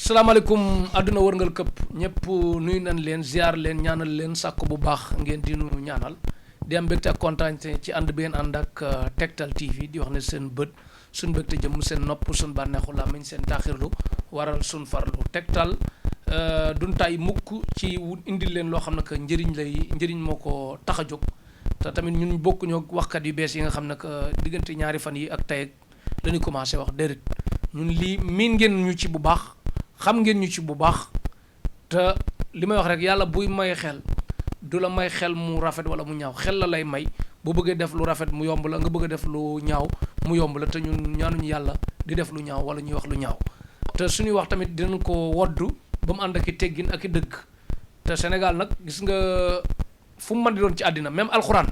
salaamaaleykum àdduna wërngal këpp ñëpp nuyu nañ leen ziar leen ñaanal leen sàkk bu baax ngeen di nu ñaanal di am mbégte ak kontaan ci ànd bi ngeen ànd ak Tektal TV di wax ne seen bët suñ mbégte jëm seen nopp suñ bànneexu làmmiñ seen taaxirlu waral suñ farlu Tektal duñ tay mukk ci indil leen loo xam ne que njëriñ moo ko tax a jóg te tamit ñun bokkuñoo waxkat yu bees yi nga xam ne que diggante ñaari fan yi ak tey la ñu commencé wax déedéet ñun lii miin ngeen ñu ci bu baax xam ngeen ñu ci bu baax te li may wax rek yàlla buy may xel du la may xel mu rafet wala mu ñaaw xel la lay may bu bëggee def lu rafet mu yomb la nga bëgg a def lu ñaaw mu yomb la te ñun ñaanuñu yàlla di def lu ñaaw wala ñuy wax lu ñaaw te suñuy wax tamit dinañ ko woddu ba mu ànd ak i teggin ak i dëgg te Sénégal nag gis nga fu mu mën di doon ci àddina même alxuraan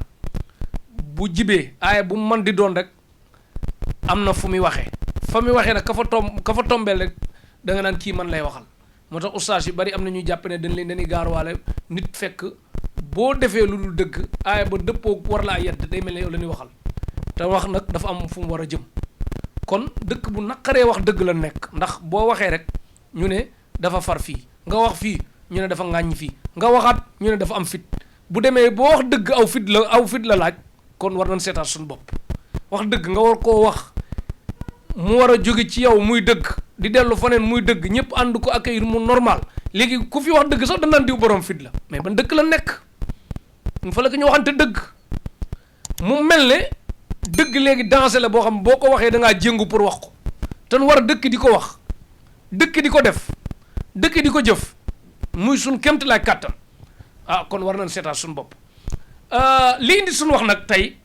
bu jibee aaya bu mu mën di doon rek am na fu muy waxee fa muy waxee nag ka fa tombeel rek da nga naan kii man lay waxal moo tax ustaas yu bari am na ñuy jàpp ne dañuy gaaruwaale nit fekk boo defee lu dul dëgg aaya ba dëppoo war laa yedd day mel ne yow la ñuy waxal te wax nag dafa am fu mu war a jëm kon dëkk bu naqaree wax dëgg la nekk ndax boo waxee rek ñu ne dafa far fii nga wax fii ñu ne dafa ŋàññ fii nga waxaat ñu ne dafa am fit bu demee boo wax dëgg aw fit la laaj kon war nañ seetaat suñu bopp wax dëgg nga war koo wax mu war a jóge ci yow muy dëgg di dellu faneen muy dëgg ñëpp ànd ko accueillir mu normal léegi ku fi wax dëgg sax danaan diw borom fit la mais ban dëkk la nekk il faut que ñu waxante dëgg mu mel ne dëgg léegi dansé la boo xam boo ko waxee da ngaa jéngu pour wax ko te nu war a dëkk di ko wax dëkk di ko def dëkk di ko jëf muy suñ kemt laay kàttan kon war nañ seetaat suñu bopp li indi suñu wax nag tey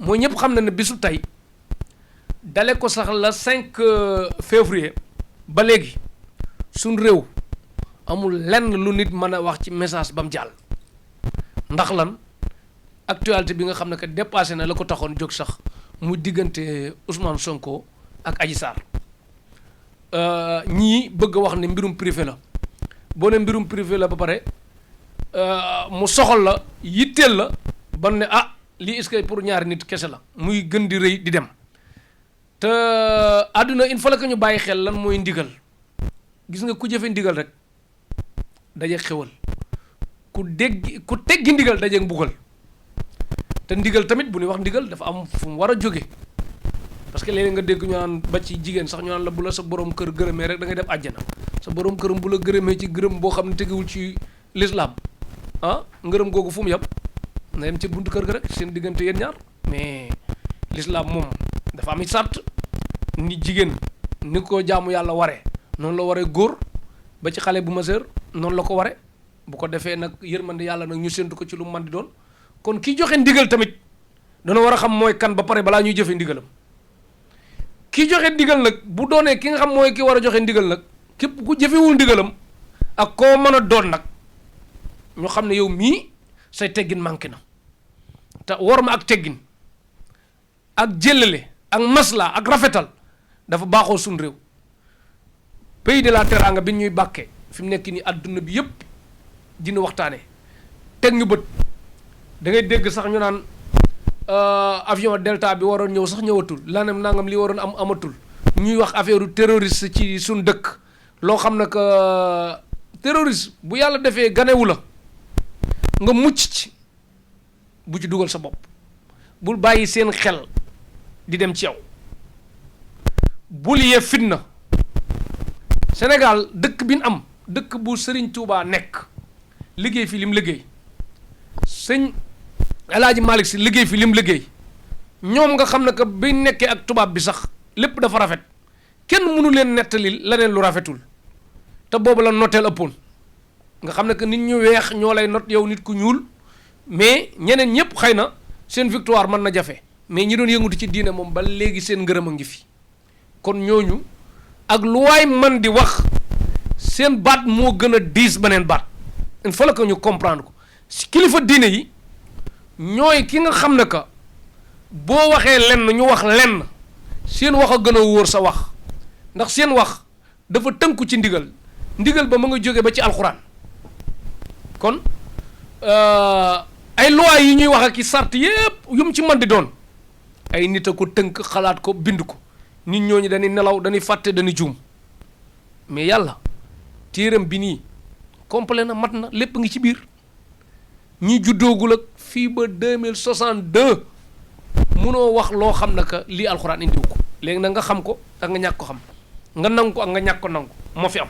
mooy ñëpp xam na ne bisu tey dale ko sax la 5 février ba léegi suñ réew amul lenn lu nit mën a wax ci message ba mu jàll ndax lan actualité bi nga xam ne que dépassé na la ko taxoon jóg sax muy diggante Ousmane Sonko ak Adji Sarr ñii bëgg a wax ne mbirum privé la boo ne mbirum privé la ba pare mu soxal la yitteel la ban ne lii est-ce que pour ñaari nit kese la muy gën di rëy di dem te àdduna il faut que ñu bàyyi xel lan mooy ndigal gis nga ku jëfe ndigal rek daje xewal ku teggi ndigal daje mbugal te ndigal tamit bu ñuy wax ndigal dafa am fu mu war a jóge parce que léeg-léeg nga dégg ñu naan ba ci jigéen sax ñu naan la bu la sa borom kër gërëmee rek da ngay def àjjana sa borom këram bu la gërëmee ci gërëm boo xam ne tegewul ci l'islam ngërëm googu fu mu yem na yem ci buntu kër ga rek seen diggante yéen ñaar mais l'islam moom dafa am sart ni jigéen ni ko jaamu yàlla waree noonu la waree góor ba ci xale bu majeur noonu la ko waree bu ko defee nag yërmande yàlla nag ñu séntu ko ci lu mu mën di doon kon ki joxe ndigal tamit dana war a xam mooy kan ba pare balaa ñuy jëfe ndigalam ki joxe ndigal nag bu doonee ki nga xam mooy ki war a joxe ndigal nag képp ku jëfewul ndigalam ak koo mën a doon nag ñu xam ne yow mii say teggin manqué na te war ma ak teggin ak jëllale ak masla ak rafetal dafa baaxoo suñ réew pays de la teranga bi ñuy bàkkee fi mu nekk nii adduna bi yëpp dina waxtaanee teg ñu bët da ngay dégg sax ñu naan avion delta bi waroon ñëw sax ñëwatul lanam nangam li waroon am amatul ñuy wax affaire terroriste ci suñ dëkk loo xam ne que terroriste bu yàlla defee ganewu la nga mucc ci bu ci dugal sa bopp bul bàyyi seen xel di dem ci yow bul yee fitna Sénégal dëkk bi ñu am dëkk bu Serigne Touba nekk liggéey fi lim liggéey sëñ El Hadj Malick Sy liggéey fi lim liggéey ñoom nga xam ne que bi nekkee ak tubaab bi sax lépp dafa rafet kenn mënu leen nettali leneen lu rafetul te boobu la noteel ëppoon nga xam ne que nit ñu weex ñoo lay not yow nit ku ñuul mais ñeneen ñëpp xëy na seen victoire mën na jafe mais ñi doon yëngutu ci diine moom ba léegi seen ngërëm a ngi fi kon ñooñu ak lu waay man di wax seen baat moo gën a diis beneen baat il faut que ñu comprendre ko si kilifa diine yi ñooy ki nga xam ne que boo waxee lenn ñu wax lenn seen wax a gën a wóor sa wax ndax seen wax dafa tënku ci ndigal ba ma nga jóge ba ci alxuraan kon ay loi yi ñuy wax ak i sart yépp yu mu ci mën di doon ay nit a ko tënk xalaat ko bind ko nit ñooñu dañuy nelaw dañuy fàtte dañuy juum mais yàlla téeram bi nii complet na mat na lépp ngi ci biir ñi juddoogul ak fii ba 2062 munoo wax loo xam ne que lii alxuraan indiw ko léegi nag nga xam ko ak nga ñàkk ko xam nga nangu ko ak nga ñàkk ko nangu moo fi am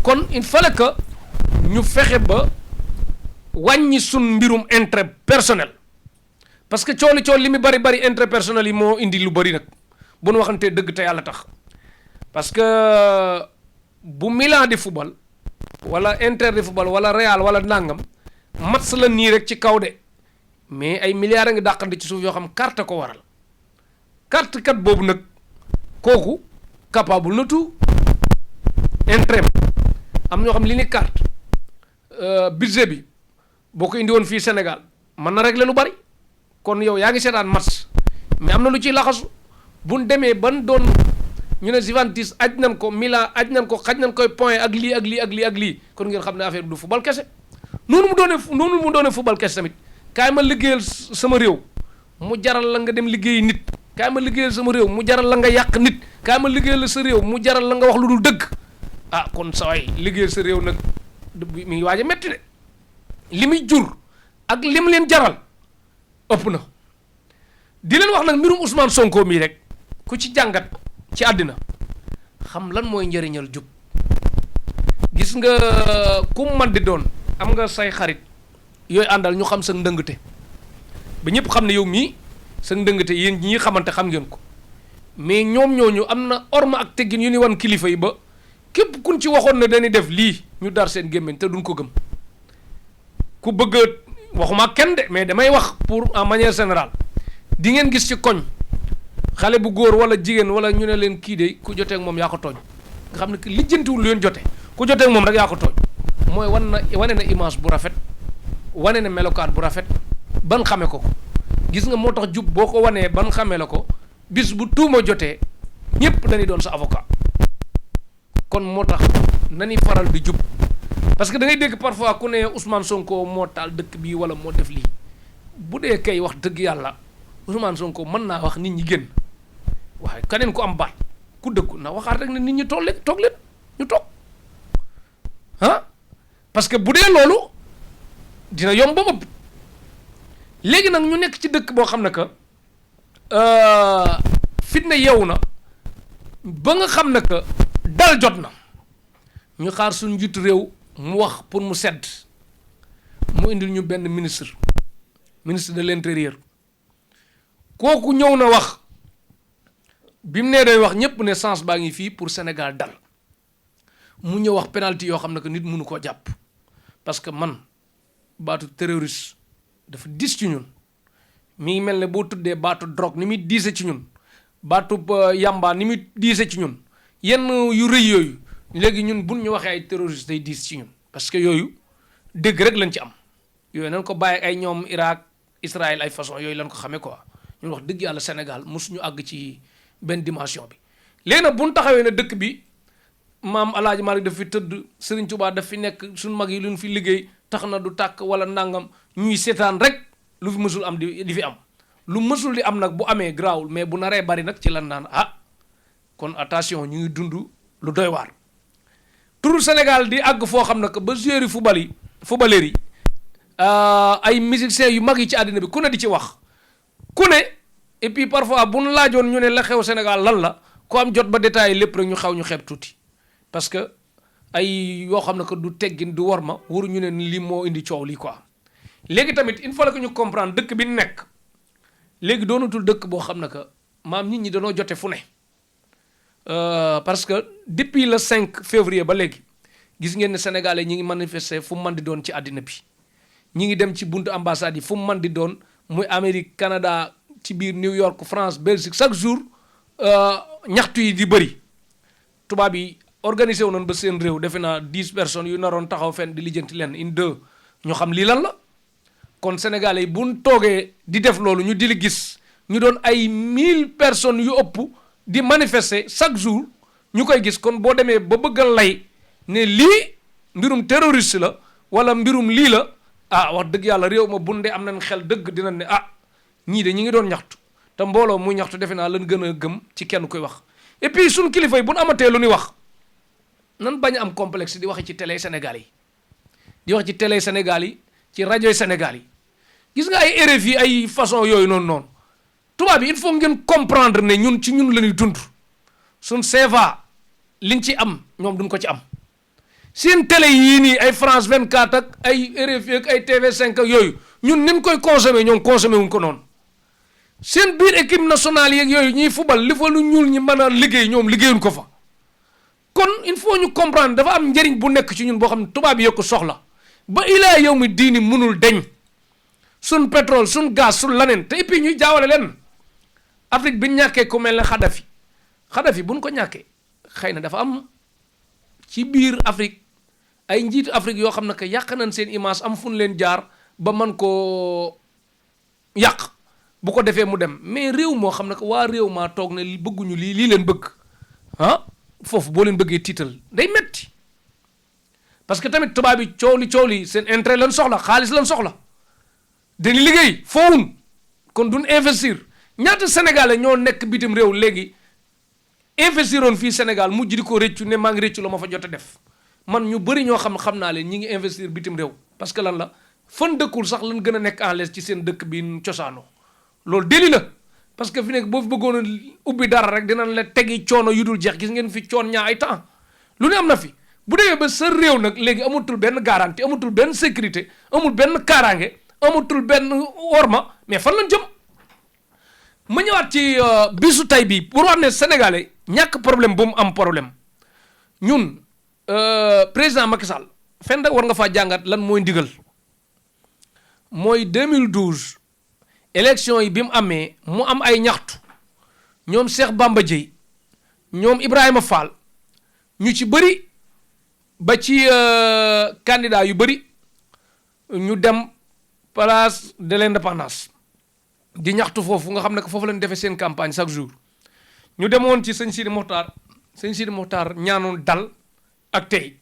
kon il fallait que ñu fexe ba wàññi sun mbirum intérêt personnel parce que cooli li mu bari intérêt personnel yi moo indi lu bari nag bu nu waxantee dëgg te yàlla tax parce que bu Milan di football wala Inter di football wala Real wala nangam match la nii rek ci kaw de mais ay milliards a ngi dàqante ci suuf yoo xam carte ko waral carte kat boobu nag kooku capable na tout intérêt am ñoo xam li ni carte budget bi boo ko indi woon fii Sénégal mën na régler lu bari kon yow yaa ngi seetaan match mais am na lu ciy laxasu buñ demee ban doon ñu ne Juventus aj nañ ko Milan aj nañ ko xaj nañ koy point ak lii ak lii ak lii ak lii kon ngeen xam ne affaire bi du football kese noonu mu doone football kese tamit kaay ma liggéeyal sama réew mu jaral la nga dem liggéeyi nit kaay ma liggéeyal sama réew mu jaral la nga yàq nit kaay ma liggéeyal sa réew mu jaral la nga wax lu dul dëgg ah kon sa waay liggéeyal sa réew nag mi ngi waaj a metti de li muy jur ak li mu leen jaral ëpp na di leen wax nag mbirum Ousmane Sonko mii rek ku ci jàngat ci àddina xam lan mooy njëriñal jub gis nga ku man di doon am nga say xarit yooyu àndal ñu xam sa ndëngte ba ñëpp xam ne yow mii sa ndëngte yéen ñi xamante xam ngeen ko mais ñoom ñooñu am na orma ak teggin yu ni wan kilifa yi ba képp kun ci waxoon ne dañuy def lii ñu dar seen gémmiñ te duñ ko gëm ku bëgg waxuma kenn de mais damay wax pour en manière générale di ngeen gis ci koñ xale bu góor wala jigéen wala ñu ne leen kii de ku jotee ak moom yaa ko tooñ nga xam ne que lijjantiwul lu leen jote ku jotee ak moom rek yaa ko tooñ mooy wane na image bu rafet wane na melokaan bu rafet ban xame ko gis nga moo tax jub boo ko wanee ban xamee la ko bis bu tuuma jotee ñëpp dañuy doon sa avocat kon moo tax nañuy faral di jub parce que da ngay dégg parfois ku ne Ousmane Sonko moo taal dëkk bi wala moo def lii bu dee kay wax dëgg yàlla Ousmane Sonko mën naa wax nit ñi génn waaye keneen ku am baat ku dëkku na waxaat rek ne nit ñi toog leen ñu toog ah parce que bu dee loolu dina yomb ba ëpp léegi nag ñu nekk ci dëkk boo xam ne que fitna yeewu na ba nga xam ne que dal jot na ñu xaar suñu njiitu réew mu wax pour mu sedd mu indil ñu benn ministre de l'intérieur kooku ñëw na wax bi mu nee day wax ñépp ne sens baa ngi fii pour Sénégal dal mu ñëw wax penalty yoo xam ne que nit mënu koo jàpp parce que man baatu terroriste dafa dis ci ñun mi ngi mel ne boo tuddee baatu drogue ni muy diise ci ñun baatu yamba ni muy diise ci ñun yenn yu rëy yooyu léegi ñun buñ ñu waxee ay terroriste day diis ci ñun parce que yooyu dégg rek lañ ci am yooyu nañ ko bàyyi ay ñoom Irak Israël ay façon yooyu lañ ko xamee quoi ñun wax dëgg yàlla Sénégal mosuñu àgg ci benn dimension bi léegi nag buñ taxawee ne dëkk bi maam El Hadj Malick daf fi tëdd Serigne Touba daf fi nekk suñu mag yi luñ fi liggéey tax na du tàkk wala nangam ñuy seetaan rek lu fi mësul am di fi am lu mësul di am nag bu amee garaawul mais bu naree bari nag ci lan naan kon attention ñu ngi dund lu doy waar. turu Sénégal di àgg foo xam ne que ba joueurs yi footballeurs yi ay musiciens yu mag yi ci àddina bi ku ne di ci wax ku ne et puis parfois bu nu laajoon ñu ne la xew Sénégal lan la ku am jot ba détaillé lépp rek ñu xeeb tuuti parce que ay yoo xam ne que du teggin du war ma waru ñu ne lii moo indi coow lii quoi. léegi tamit il faut que ñu comprendre dëkk bi nekk léegi doonatul dëkk boo xam ne que maam nit ñi danoo jote fu ne parce que depuis le 5 février ba léegi gis ngeen ne sénégalais ñi ngi manifester fu mu mën di doon ci àddina bi ñi ngi dem ci buntu ambassade yi fu mu mën di doon muy Amérique Canada ci biir New York France Belgique chaque jour ñaxtu yi di bëri tubaab yi organisé wu noonu ba seen réew defe naa 10 personnes yu naroon taxaw fenn di lijjanti leen une deux ñu xam lii lan la kon sénégalais yi buñ toogee di def loolu ñu di li gis ñu doon ay 1000 personnes yu ëpp di manifester chaque jour ñu koy gis kon boo demee ba bëgg a lay ne lii mbirum terroriste la wala mbirum lii la wax dëgg yàlla réew ma bunde am nañ xel dëgg dinañ ne ñii de ñi ngi doon ñaxtu te mbooloo muy ñaxtu defe naa lan gën a gëm ci kenn koy wax et puis suñ kilifa yi bu ñu amatee lu ñuy wax nan bañ am complexe di waxe ci télé Sénégal yi di wax ci télé Sénégal yi ci rajo Sénégal yi gis nga ay RFI ay façon yooyu noonu tubaab bi il faut ngeen comprendre ne ñun ci ñun la ñuy dund suñ CFA liñ ci am ñoom duñ ko ci am seen télé yii nii ay France 24 ak ay RFI ak ay TV5 ak yooyu ñun nin koy consommer ñoom consommer wuñ ko noonu seen biir équipe nationale yeeg yooyu ñuy fubal li fa lu ñuul ñi mën a liggéey ñoom liggéeyuñ ko fa kon il faut ñu comprendre dafa am njëriñ bu nekk ci ñun boo xam ne tubaab yi ko soxla ba ilaa yow mi diini mënul deñ sun pétrole sun gaz sun laneen te et puis ñuy jaawale leen Afrique bi ñu ñàkkee ku mel ne Kadhafi buñ ko ñàkkee xëy na dafa am ci biir Afrique ay njiitu Afrique yoo xam ne que yàq nañ seen image am fu ñu leen jaar ba man koo yàq bu ko defee mu dem mais réew moo xam ne que waa réew maa toog ne bëgguñu lii leen bëgg foofu boo leen bëggee tiital day metti parce que tamit tubaab bi coow li seen intérêt lan soxla xaalis lan soxla dañuy liggéey foowun kon duñ investir ñaata sénégalais ñoo nekk bitim réew léegi investiroon fii Sénégal mujj di ko réccu ne maa ngi réccu la ma fa jot a def man ñu bëri ñoo xam naa leen ñi ngi investir bitim réew parce que lan la fan dëkkul sax lan gën a nekk en l'aise ci seen dëkk bi cosaano loolu déli la parce que fi nekk boo fi bëggoon a ubbi dara rek dinañ la tegi coono yu dul jeex gis ngeen fi coon ñaa ay temps lu ne am na fi bu demee ba sa réew nag léegi amatul benn garantie amatul benn sécurité amul benn kaaraange amatul benn worma mais fan lañ jëm ma ñëwaat ci bisu tay bi pour wax ne sénégalais ñàkk problème bu mu am problème ñun président Macky Sall fen rek war nga faa jàngat lan mooy ndigal mooy 2012 élection yi bi mu amee mu am ay ñaxtu ñoom Cheikh Bamba Dièye ñoom Ibrahima Fall ñu ci bëri ba ci candidat yu bëri ñu dem place de l'indépendance di ñaxtu foofu nga xam ne que foofu lañ defee seen campagne chaque jour ñu demoon ci sëñ Sidi Mokhtar ñaanoon dal ak tey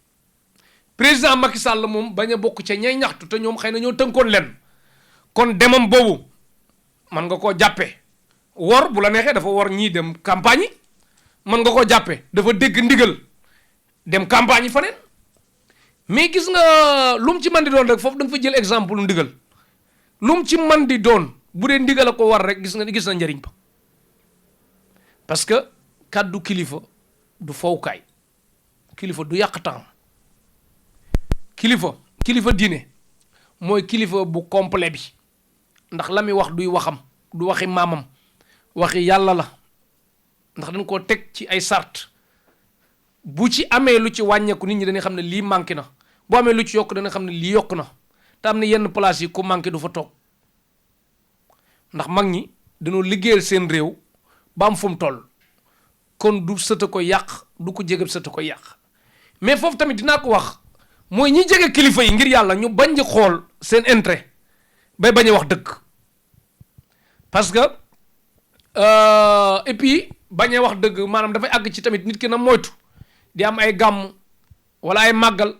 président Macky Sall moom bañ a bokk ca ñay ñaxtu te ñoom xëy na ñoo tënkoon leen kon demam boobu man nga koo jàppee wor bu la neexee dafa wor ñii dem campagne yi man nga koo jàppee dafa dégg ndigal dem campagne yi faneen mais gis nga lu mu ci man di doon rek foofu da nga fa jël exemple lu ndigal lu mu ci man di doon bu dee ndigal a ko war rek gis na njëriñ ba parce que kàddu kilifa du fowukaay kilifa du yàq temps kilifa diine mooy kilifa bu complet bi ndax la muy wax duy waxam du waxi maamam waxi yàlla la ndax dañ koo teg ci ay sart bu ci amee lu ci wàññeeku nit ñi dañuy xam ne lii manqué na bu amee lu ci yokk dana xam ne lii yokk na te am na yenn place yi ku manqué du fa toog ndax mag ñi dañoo liggéeyal seen réew ba am fu mu toll kon du sëta ko yàq du ko jege sëta ko yàq mais foofu tamit dinaa ko wax mooy ñi jege kilifa yi ngir yàlla ñu bañ di xool seen intérêt bay bañ a wax dëgg parce que et puis bañ a wax dëgg maanaam dafay àgg ci tamit nit ki na moytu di am ay gàmm wala ay màggal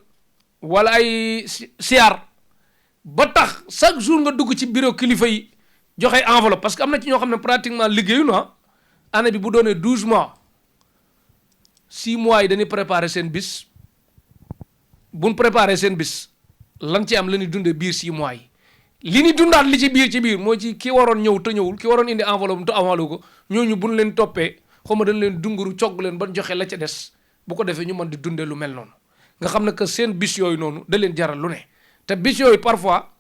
wala ay siyaar ba tax chaque jour nga dugg ci bureau kilifa yi joxe enveloppe parce que am na ci ñoo xam ne pratiquement liggéeyu na année bi bu doonee 12 mois 6 mois yi dañuy préparer seen bis buñ préparer seen bis lan ci am la ñuy dundee biir 6 mois yi li ni dundaat li ci biir moo ci ki waroon ñëw te ñëwul ki waroon indi enveloppe te enveloppe ko ñooñu buñ leen toppee xaw ma dañ leen dunguru cogg leen ban joxe la ca des bu ko defee ñu mën di dundee lu mel noonu nga xam ne que seen bis yooyu noonu da leen jaral lu ne te bis yooyu parfois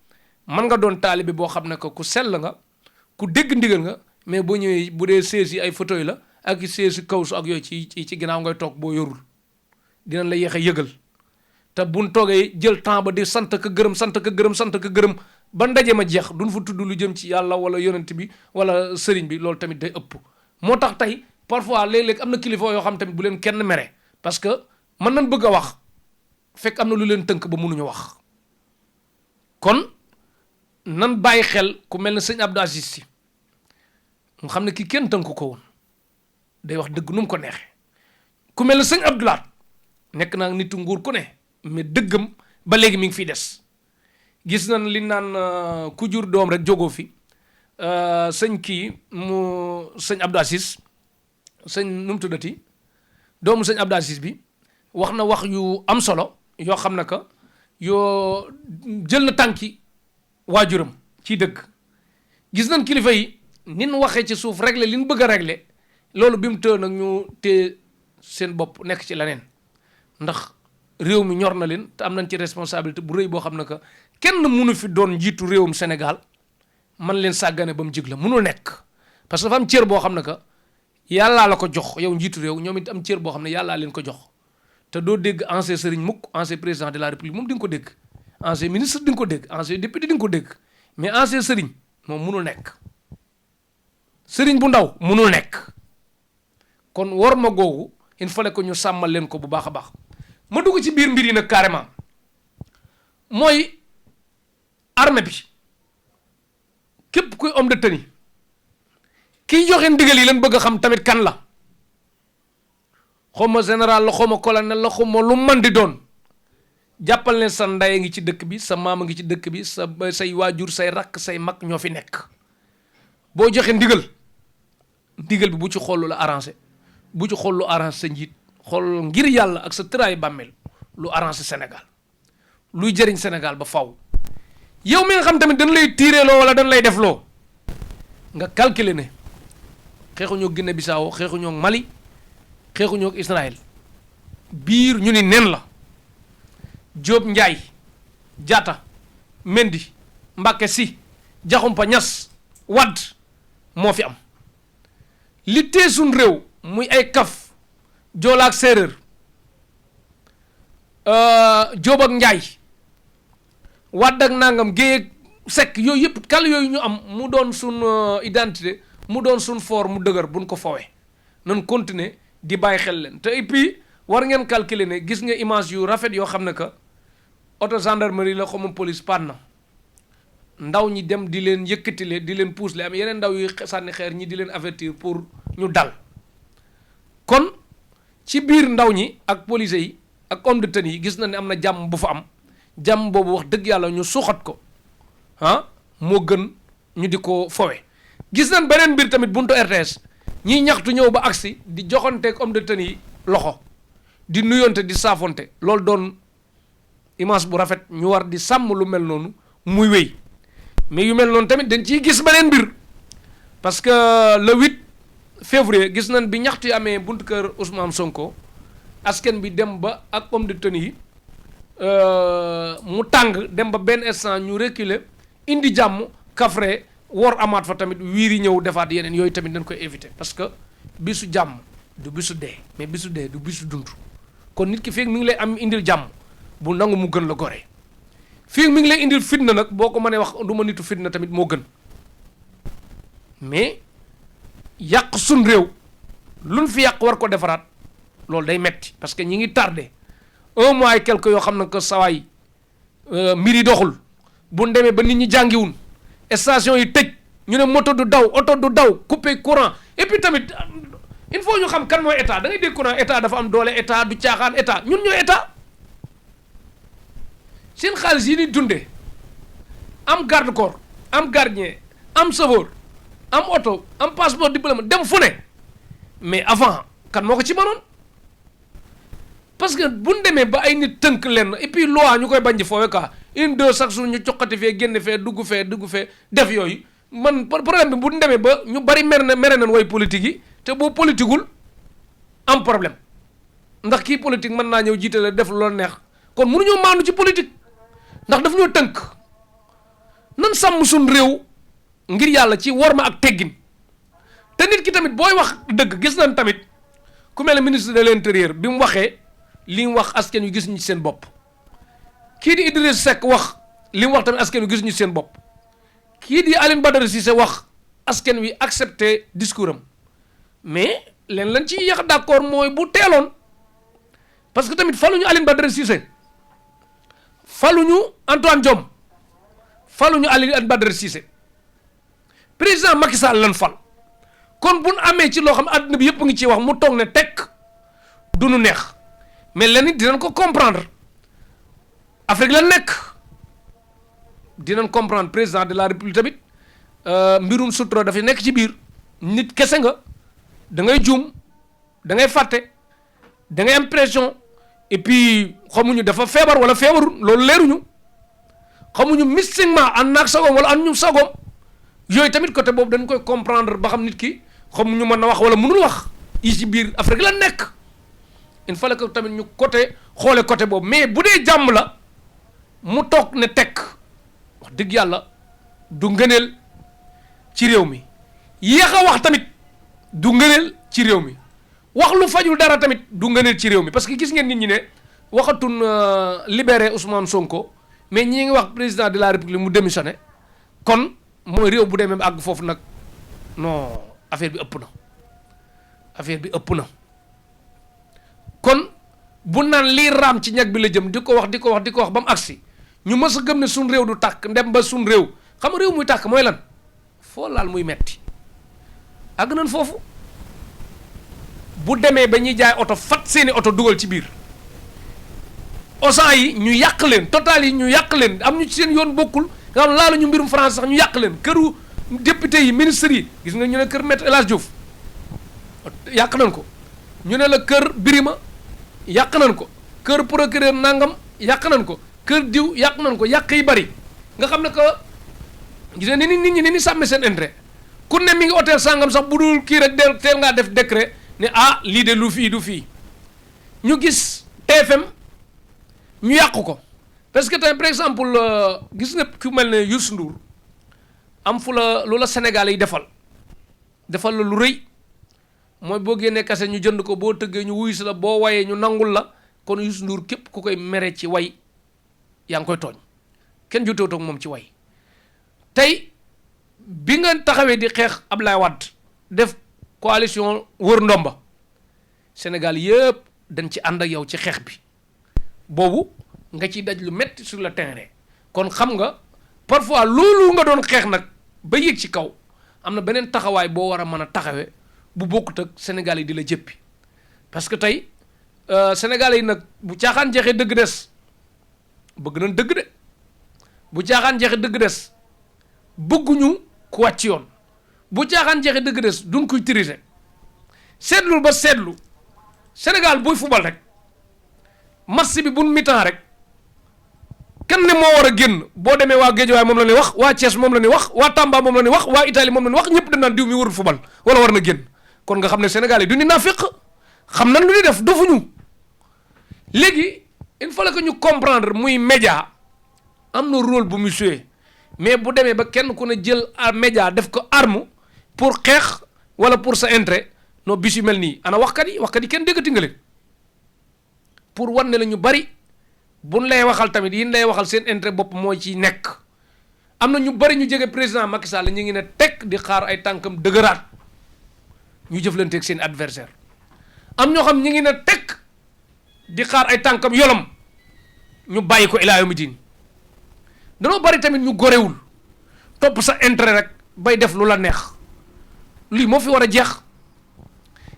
mën nga doon taalibe boo xam ne que ku sell nga ku dégg ndigal nga mais boo ñëwee bu dee sées yi ay fauteuil la ak sées yi kawsu ak yooyu ci ginnaaw ngay toog boo yorul dinañ la yéex a yëgal te buñ toogee jël temps ba di sant ka gërëm ba ndaje ma jeex duñ fa tudd lu jëm ci yàlla wala yonent bi wala sëriñ bi loolu tamit day ëpp moo tax tey parfois léeg-léeg am na kilifa yoo xam tamit bu leen kenn mere parce que mën nañ bëgg a wax fekk am na lu leen tënk ba mënuñu wax kon nan bàyyi xel ku mel ne sëñ Abdou Aziz Sy nga xam ne kii kenn tënk ko woon day wax dëgg nu mu ko neexee ku mel ne sëñ Abdou Lahad nekk naa nitu nguur ku ne mais dëggam ba léegi mi ngi fiy des gis nañ li naan ku jur doom rek jógoo fi sëñ Abdou Aziz sëñ nu mu tuddati doomu sëñ Abdou Aziz bi wax na wax yu am solo yoo xam ne que yoo jël na tànki waajuram ci dëgg gis nañ kilifa yi nin waxee ci suuf régler li ñu bëgg a régler loolu bi mu tëë nag ñu téye seen bopp nekk ci leneen ndax réew mi ñor na leen te am nañ ci responsabilité bu rëy boo xam ne que kenn mënu fi doon njiitu réewum Sénégal man leen sàggane ba mu jig la mënul nekk parce que dafa am cër boo xam ne que yàllaa la ko jox yow njiitu réew ñoom it am cër boo xam ne yàllaa leen ko jox te doo dégg ancien sëriñ mukk ancien président de la république moom di nga ko dégg ancien ministre di nga ko dégg ancien député di nga ko dégg mais ancien sëriñ moom mënul nekk sëriñ bu ndaw mënul nekk kon war ma googu il fallait que ñu sàmmal leen ko bu baax a baax ma dugg ci biir mbir yi nag carrément mooy armée bi képp kuy homme de tenue kiy joxe ndigal yi leen bëgg a xam tamit kan la xawma général la xawma colonel la xawma lu man di doon jàppal ne sa ndey ngi ci dëkk bi sa maam ngi ci dëkk bi say waajur say rakk say mag ñoo fi nekk boo joxe ndigal bi bu ci xool lu la arrangé bu ci xool lu arrangé sa njiit xool ngir yàlla ak sa tëraayu bàmmeel lu arrangé Sénégal luy jëriñ Sénégal ba faw yow mi nga xam tamit dañ lay tiireeloo wala dañ lay defloo nga calculer ne xeexuñoo Guinée Bissau xeexuñoo Mali xeexuñoo Israël biir ñu ni nen la Jóob Njaay Jaata Mendi Mbàkke Si Jaxumpa Ñas Wadd moo fi am li tee suñ réew muy ay kaf joolaak séeréer Jóob ak Njaay Wadd ak nangam Géey ak Sekk yooyu yëpp kal yooyu ñu am mu doon suñ identité mu doon suñ foor mu dëgër buñ ko fowee nan continuer di bàyyi xel leen te et puis war ngeen calculer ne gis nga image yu rafet yoo xam ne que auto gendarmerie la xawma police pan na ndaw ñi dem di leen yëkkatile di leen pousse le am yeneen ndaw yu sànni xeer ñi di leen avertir pour ñu dal kon ci biir ndaw ñi ak police yi ak homme de tenue yi gis na ne am na jàmm bu fa am jàmm boobu wax dëgg yàlla ñu suuxat ko moo gën ñu di ko fowe gis nañ beneen mbir tamit buntu RTS ñiy ñaxtu ñëw ba agsi di joxanteeg homme de tenue yi loxo di nuyonte di saafonte loolu doon image bu rafet ñu war di sàmm lu mel noonu muy wéy mais yu mel noonu tamit dañ ciy gis beneen mbir parce que le 8 février gis nañ bi ñaxtu yi amee buntu kër Ousmane Sonko askan bi dem ba ak homme de tenue yi mu tàng dem ba benn instant ñu reculer indi jàmm kafre wor amaat fa tamit wiiri ñëw defaat yeneen yooyu tamit dañ koy éviter parce que bisu jàmm du bisu dee mais bisu dee du bisu dund kon nit ki feeg mi ngi lay am indil jàmm bu nangu mu gën la gore feeg mi ngi lay indil fitna nag boo ko mënee wax du ma nitu fitna tamit moo gën mais yàq sun réew luñ fi yàq war ko defaraat loolu day metti parce que ñi ngi tardé 1 mois et quelque yoo xam ne que sawaay mbir yi doxul bu demee ba nit ñi jàngiwun station yi tëj ñu ne moto du daw oto du daw coupé courant et puis tamit il faut ñu xam kan mooy état da ngay dégg courant état dafa am doole état du caaxaan état ñun ñooy état seen xaalis yi ni dundee am garde corps am gardien am chauffeur am oto am passeport diplôme dem fu ne mais avant kan moo ko ci mënoon parce que bu ñu demee ba ay nit tënk leen et puis loi ñu koy bañ di foowe quoi une deux chaque jour ñu coqati fee génn fee dugg fee def yooyu man problème bi bu ñu demee ba ñu bari mere nañ way politique yi te boo politiqueul am problème ndax kii politique mën naa ñëw jiite la def lu la neex kon mënuñoo maandu ci politique ndax daf ñoo tënk nan sàmm suñ réew ngir yàlla ci worma ak teggin te nit ki tamit booy wax dëgg gis nañ tamit ku mel ne ministre de l'intérieur bi mu waxee li mu wax askan wi gis ñu ci seen bopp kii di Idriss Seck wax li mu wax tamit askan wi gis ñu ci seen bopp kii di Alioune Badara Cissé wax askan wi accepté discours am mais leen lañ ci yàq d'accord mooy bu teeloon parce que tamit faluñu Alioune Badara Cissé faluñu Antoine Diome faluñu Alioune Badara Cissé président Macky Sall lan fal kon bu nu amee ci loo xam àdduna bi yëpp ngi ciy wax mu toog ne tekk du nu neex mais lenn it dinañ ko comprendre Afrique la nekk dinañ comprendre président de la république tamit mbirum sutura dafay nekk ci biir nit kese nga da ngay juum da ngay fàtte da ngay am pression et puis xamuñu dafa feebar wala feebarul loolu leeruñu xamuñu mystiquement ànd naag sagoom wala ànd ñu sagoom yooyu tamit côté boobu dañ koy comprendre ba xam nit ki xamuñu mën na wax wala mënul wax yi ci biir Afrique la nekk il fallait que tamit ñu xoole côté boobu mais bu dee jàmm la mu toog ne tekk wax dëgg yàlla du ngëneel ci réew mi yéex a wax tamit du ngëneel ci réew mi wax lu fajul dara tamit du ngëneel ci réew mi parce que gis ngeen nit ñi ne waxatun libérer Ousmane Sonko mais ñi ngi wax président de la République mu démissionné kon mooy réew bu demee àgg foofu nag non affaire bi ëpp na kon bu naan lii raam ci ñag bi la jëm di ko wax ba mu agsi ñu mës a gëm ne suñ réew du tàkk ndem ba suñ réew xam nga réew muy tàkk mooy lan foo laal muy metti àgg nañ foofu bu demee ba ñuy jaay oto fat seeni oto dugal ci biir Auchan yi ñu yàq leen Total yi ñu yàq leen am ñu ci seen yoon bokkul nga xam laalu ñu mbirum France sax ñu yàq leen këru député yi ministres yi gis nga ñu ne kër Maître El Hadji Diouf yàq nañ ko ñu ne la kër Birima yàq nañ ko kër procureur nangam yàq nañ ko kër diw yàq nañ ko yàq yi bari nga xam ne que gis nga nit ñi ni sàmme seen intérêt ku ne mi ngi hôtel sangam sax bu dul kii rek teel ngaa def décret ne lii de lu fii du fii ñu gis TFM ñu yàq ko parce que tey par exemple gis nga ku mel ne Youssou Ndour am fu la lu la Sénégal yi defal la lu rëy mooy boo génnee kase ñu jënd ko boo tëggee ñu wuyu si la boo wayee ñu nangul la kon Youssou Ndour képp ku koy mere ci way yaa ngi koy tooñ kenn jotewut ak moom ci way tey bi nga taxawee di xeex Ablaye Wade def coalition wër ndomba Sénégal yëpp dañ ci ànd ak yow ci xeex bi boobu nga ciy daj lu metti sur le terrain kon xam nga parfois loolu nga doon xeex nag ba yéeg ci kaw am na beneen taxawaay boo war a mën a taxawee bu bokkut ak Sénégal yi di la jëppi parce que tey Sénégal yi nag bu caaxaan jeexee dëgg des bëgg nañ dëgg de bu caaxaan jeexee dëgg des bëgguñu ku wàcc yoon bu caaxaan jeexee dëgg des duñ koy tirise seetlu ba seetlu Sénégal buy fubal rek match bi buñ mi-temps rek kenn ne moo war a génn boo demee waa Guédiawaye moom la ñuy wax waa Thiès moom la ñuy wax waa Tamba moom la ñuy wax waa Italie moom la ñuy wax ñëpp dañ naan diw mi warul fubal wala war na génn kon nga xam ne Sénégal yi du ñu naafiq xam nañ lu ñuy def dofuñu léegi il fallait que ñu comprendre muy média am na rôle bu mu joué mais bu demee ba kenn ku ne jël média def ko arme pour xeex wala pour sa intérêt non bis yu mel nii ana waxkat yi kenn déggati nga leen pour wan ne la ñu bari buñ lay waxal tamit yin lay waxal seen intérêt bopp mooy ci nekk am na ñu bari ñu jege président Macky Sall ñu ngi ne tekk di xaar ay tànkam dëgëraat ñu jëflanteeg seen adversaire am ñoo xam ñu ngi ne tekk di xaar ay tànkam yolom ñu bàyyi ko ilaa yawmi diin danoo bari tamit ñu gorewul topp sa intérêt rek bay def lu la neex lii moo fi war a jeex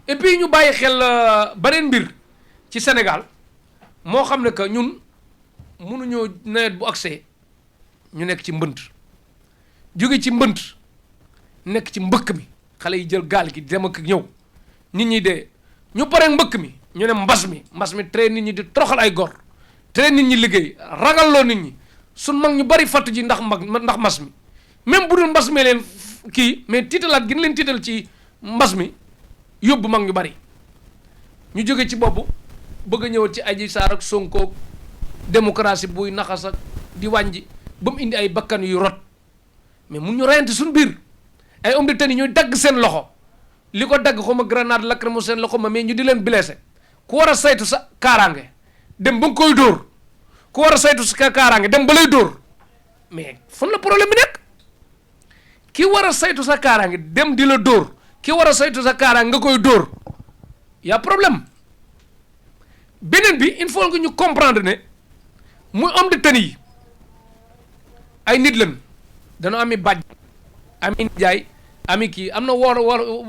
et puis ñu bàyyi xel beneen mbir ci Sénégal moo xam ne que ñun mënuñoo nawet bu accès ñu nekk ci mbënt jóge ci mbënt nekk ci mbëkk mi xale yi jël gaal gi dem ak ñëw nit ñi dee ñu pare mbëkk mi ñu ne mbas mi tere nit ñi di toroxal ay gor tere nit ñi liggéey ragalloo nit ñi suñ mag ñu bari fatt ji ndax mbas mi même bu dul mbas mi leen kii mais tiitalaat gi leen tiital ci mbas mi yóbbu mag ñu bari ñu jóge ci boobu bëgg a ñëw ci Adji Sarr ak Sonko démocratie buy naxas ak di wàññi ba mu indi ay bakkan yu rot mais mun ñu reyante suñ biir ay homme de tenue ñooy dagg seen loxo li ko dagg xaw ma grenade lacrymogène loxo ma mais ñu di leen blessé ku war a saytu sa kaaraange dem ba nga koy dóor ku war a saytu sa kaaraange dem ba lay dóor mais fan la problème bi nekk ki war a saytu sa kaaraange dem di la dóor ki war a saytu sa kaaraange nga koy dóor y a problème beneen bi il faut que ñu comprendre ne muy homme de tenue yi ay nit lañ dañoo ami bàjj ami nijaay ami kii am na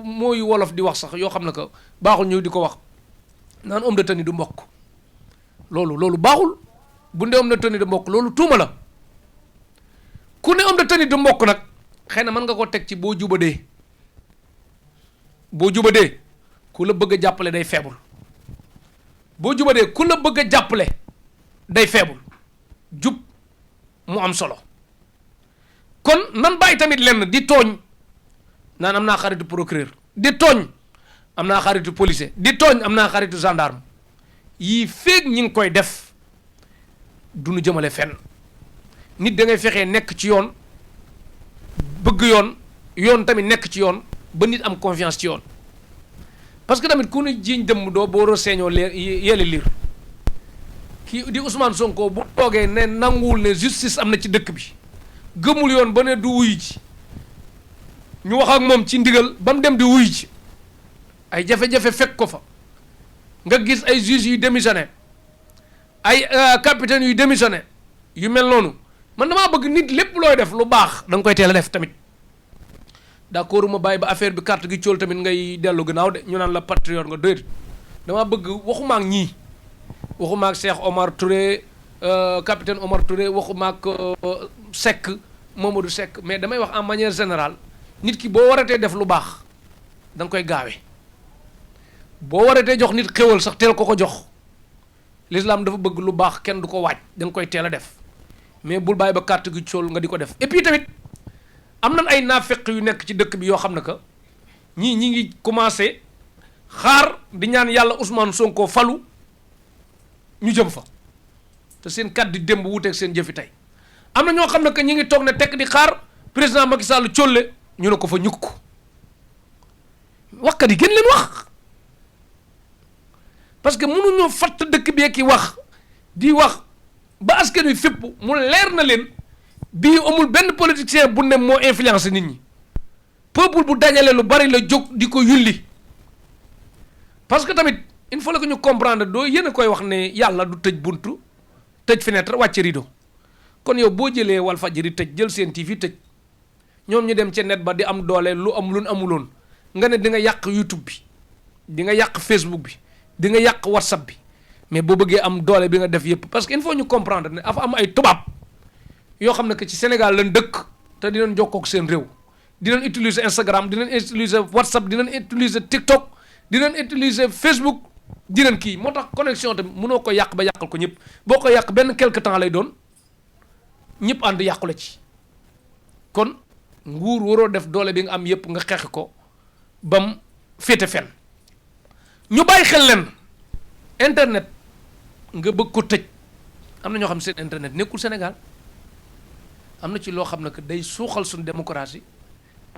mooy wolof di wax sax yoo xam ne que baaxul ñëw di ko wax naan homme de tenue du mbokk loolu baaxul bu ne homme de tenue du mbokk loolu tuuma la ku ne homme de tenue du mbokk nag xëy na mën nga ko teg ci boo jubadee ku la bëgg a jàppale day faible boo jubadee ku la bëgg a jàppale day faible jub mu am solo kon nan bàyyi tamit lenn di tooñ naan am naa xaritu procureur di tooñ am naa xaritu policier di tooñ am naa xaritu gendarme yii feeg ñi ngi koy def du nu jëmale fenn nit da ngay fexee nekk ci yoon bëgg yoon tamit nekk ci yoon ba nit am confiance ci yoon parce que tamit ku nu jiiñ dëmm doo booroo seeñoo yeele liir kii di Ousmane Sonko bu toogee ne nanguwul ne justice am na ci dëkk bi gëmul yoon ba ne du wuyu ji ñu wax ak moom ci ndigal ba mu dem di wuyu ji ay jafe-jafe fekk ko fa nga gis ay juges yu démissionné ay capitaine yu démissionné yu mel noonu man damaa bëgg nit lépp looy def lu baax da nga koy teel a def tamit d'accord ma bàyyi ba affaire bi carte gi cool tamit ngay dellu gannaaw de ñu naan la patriote nga doyet damaa bëgg waxuma ak ñii waxuma ak Cheikh Omar Touré capitaine Omar Touré waxuma ak Seck Mamadou Seck mais damay wax en manière générale nit ki boo waratee def lu baax da nga koy gaawe boo waratee jox nit xéwal sax teel ko jox l'islam dafa bëgg lu baax kenn du ko waaj da nga koy teel a def mais bul bàyyi ba carte gi cool nga di ko def et puis tamit am nan ay naafeq yu nekk ci dëkk bi yoo xam ne que ñi ngi commencé xaar di ñaan yàlla Ousmane Sonko falu ñu jëm fa te seen kàddu démb wuuteeg seen jëfi tey am na ñoo xam ne que ñi ngi toog ne tekk di xaar président Macky Sall colle ñu ne ko fa ñukk waxkat yi gën leen wax parce que mënuñoo fatt dëkk bi ki wax di wax ba askan wi fépp mu leer na leen bii amul benn politicien bu ne moo influence nit ñi peuple bu dajale lu bari la jóg di ko yulli parce que tamit il faut que ñu comprendre doo yéen a koy wax ne yàlla du tëj buntu tëj fenêtre wàcce rideau kon yow boo jëlee Walfadjri tëj jël seen TV tëj ñoom ñu dem ca net ba di am doole lu am lu amuloon nga ne di nga yàq YouTube bi di nga yàq Facebook bi di nga yàq WhatsApp bi mais boo bëggee am doole bi nga def yëpp parce que il faut ñu comprendre ne dafa am ay tubaab yoo xam ne que ci Sénégal lañ dëkk te dinañ jokkoo ak seen réew dinañ utiliser Instagram dinañ utiliser WhatsApp dinañ utiliser TikTok dinañ utiliser Facebook dinañ kii moo tax connexion tamit mënoo ko yàq ba yàqal ko ñëpp boo ko yàq benn quelque temps lay doon ñëpp ànd yàqu la ci kon nguur waroo def doole bi nga am yëpp nga xeex ko bam féete fen ñu bàyyi xel leen internet nga bëgg ko tëj am na ñoo xam seen internet nekkul Sénégal am na ci loo xam ne que day suuxal suñu démocratie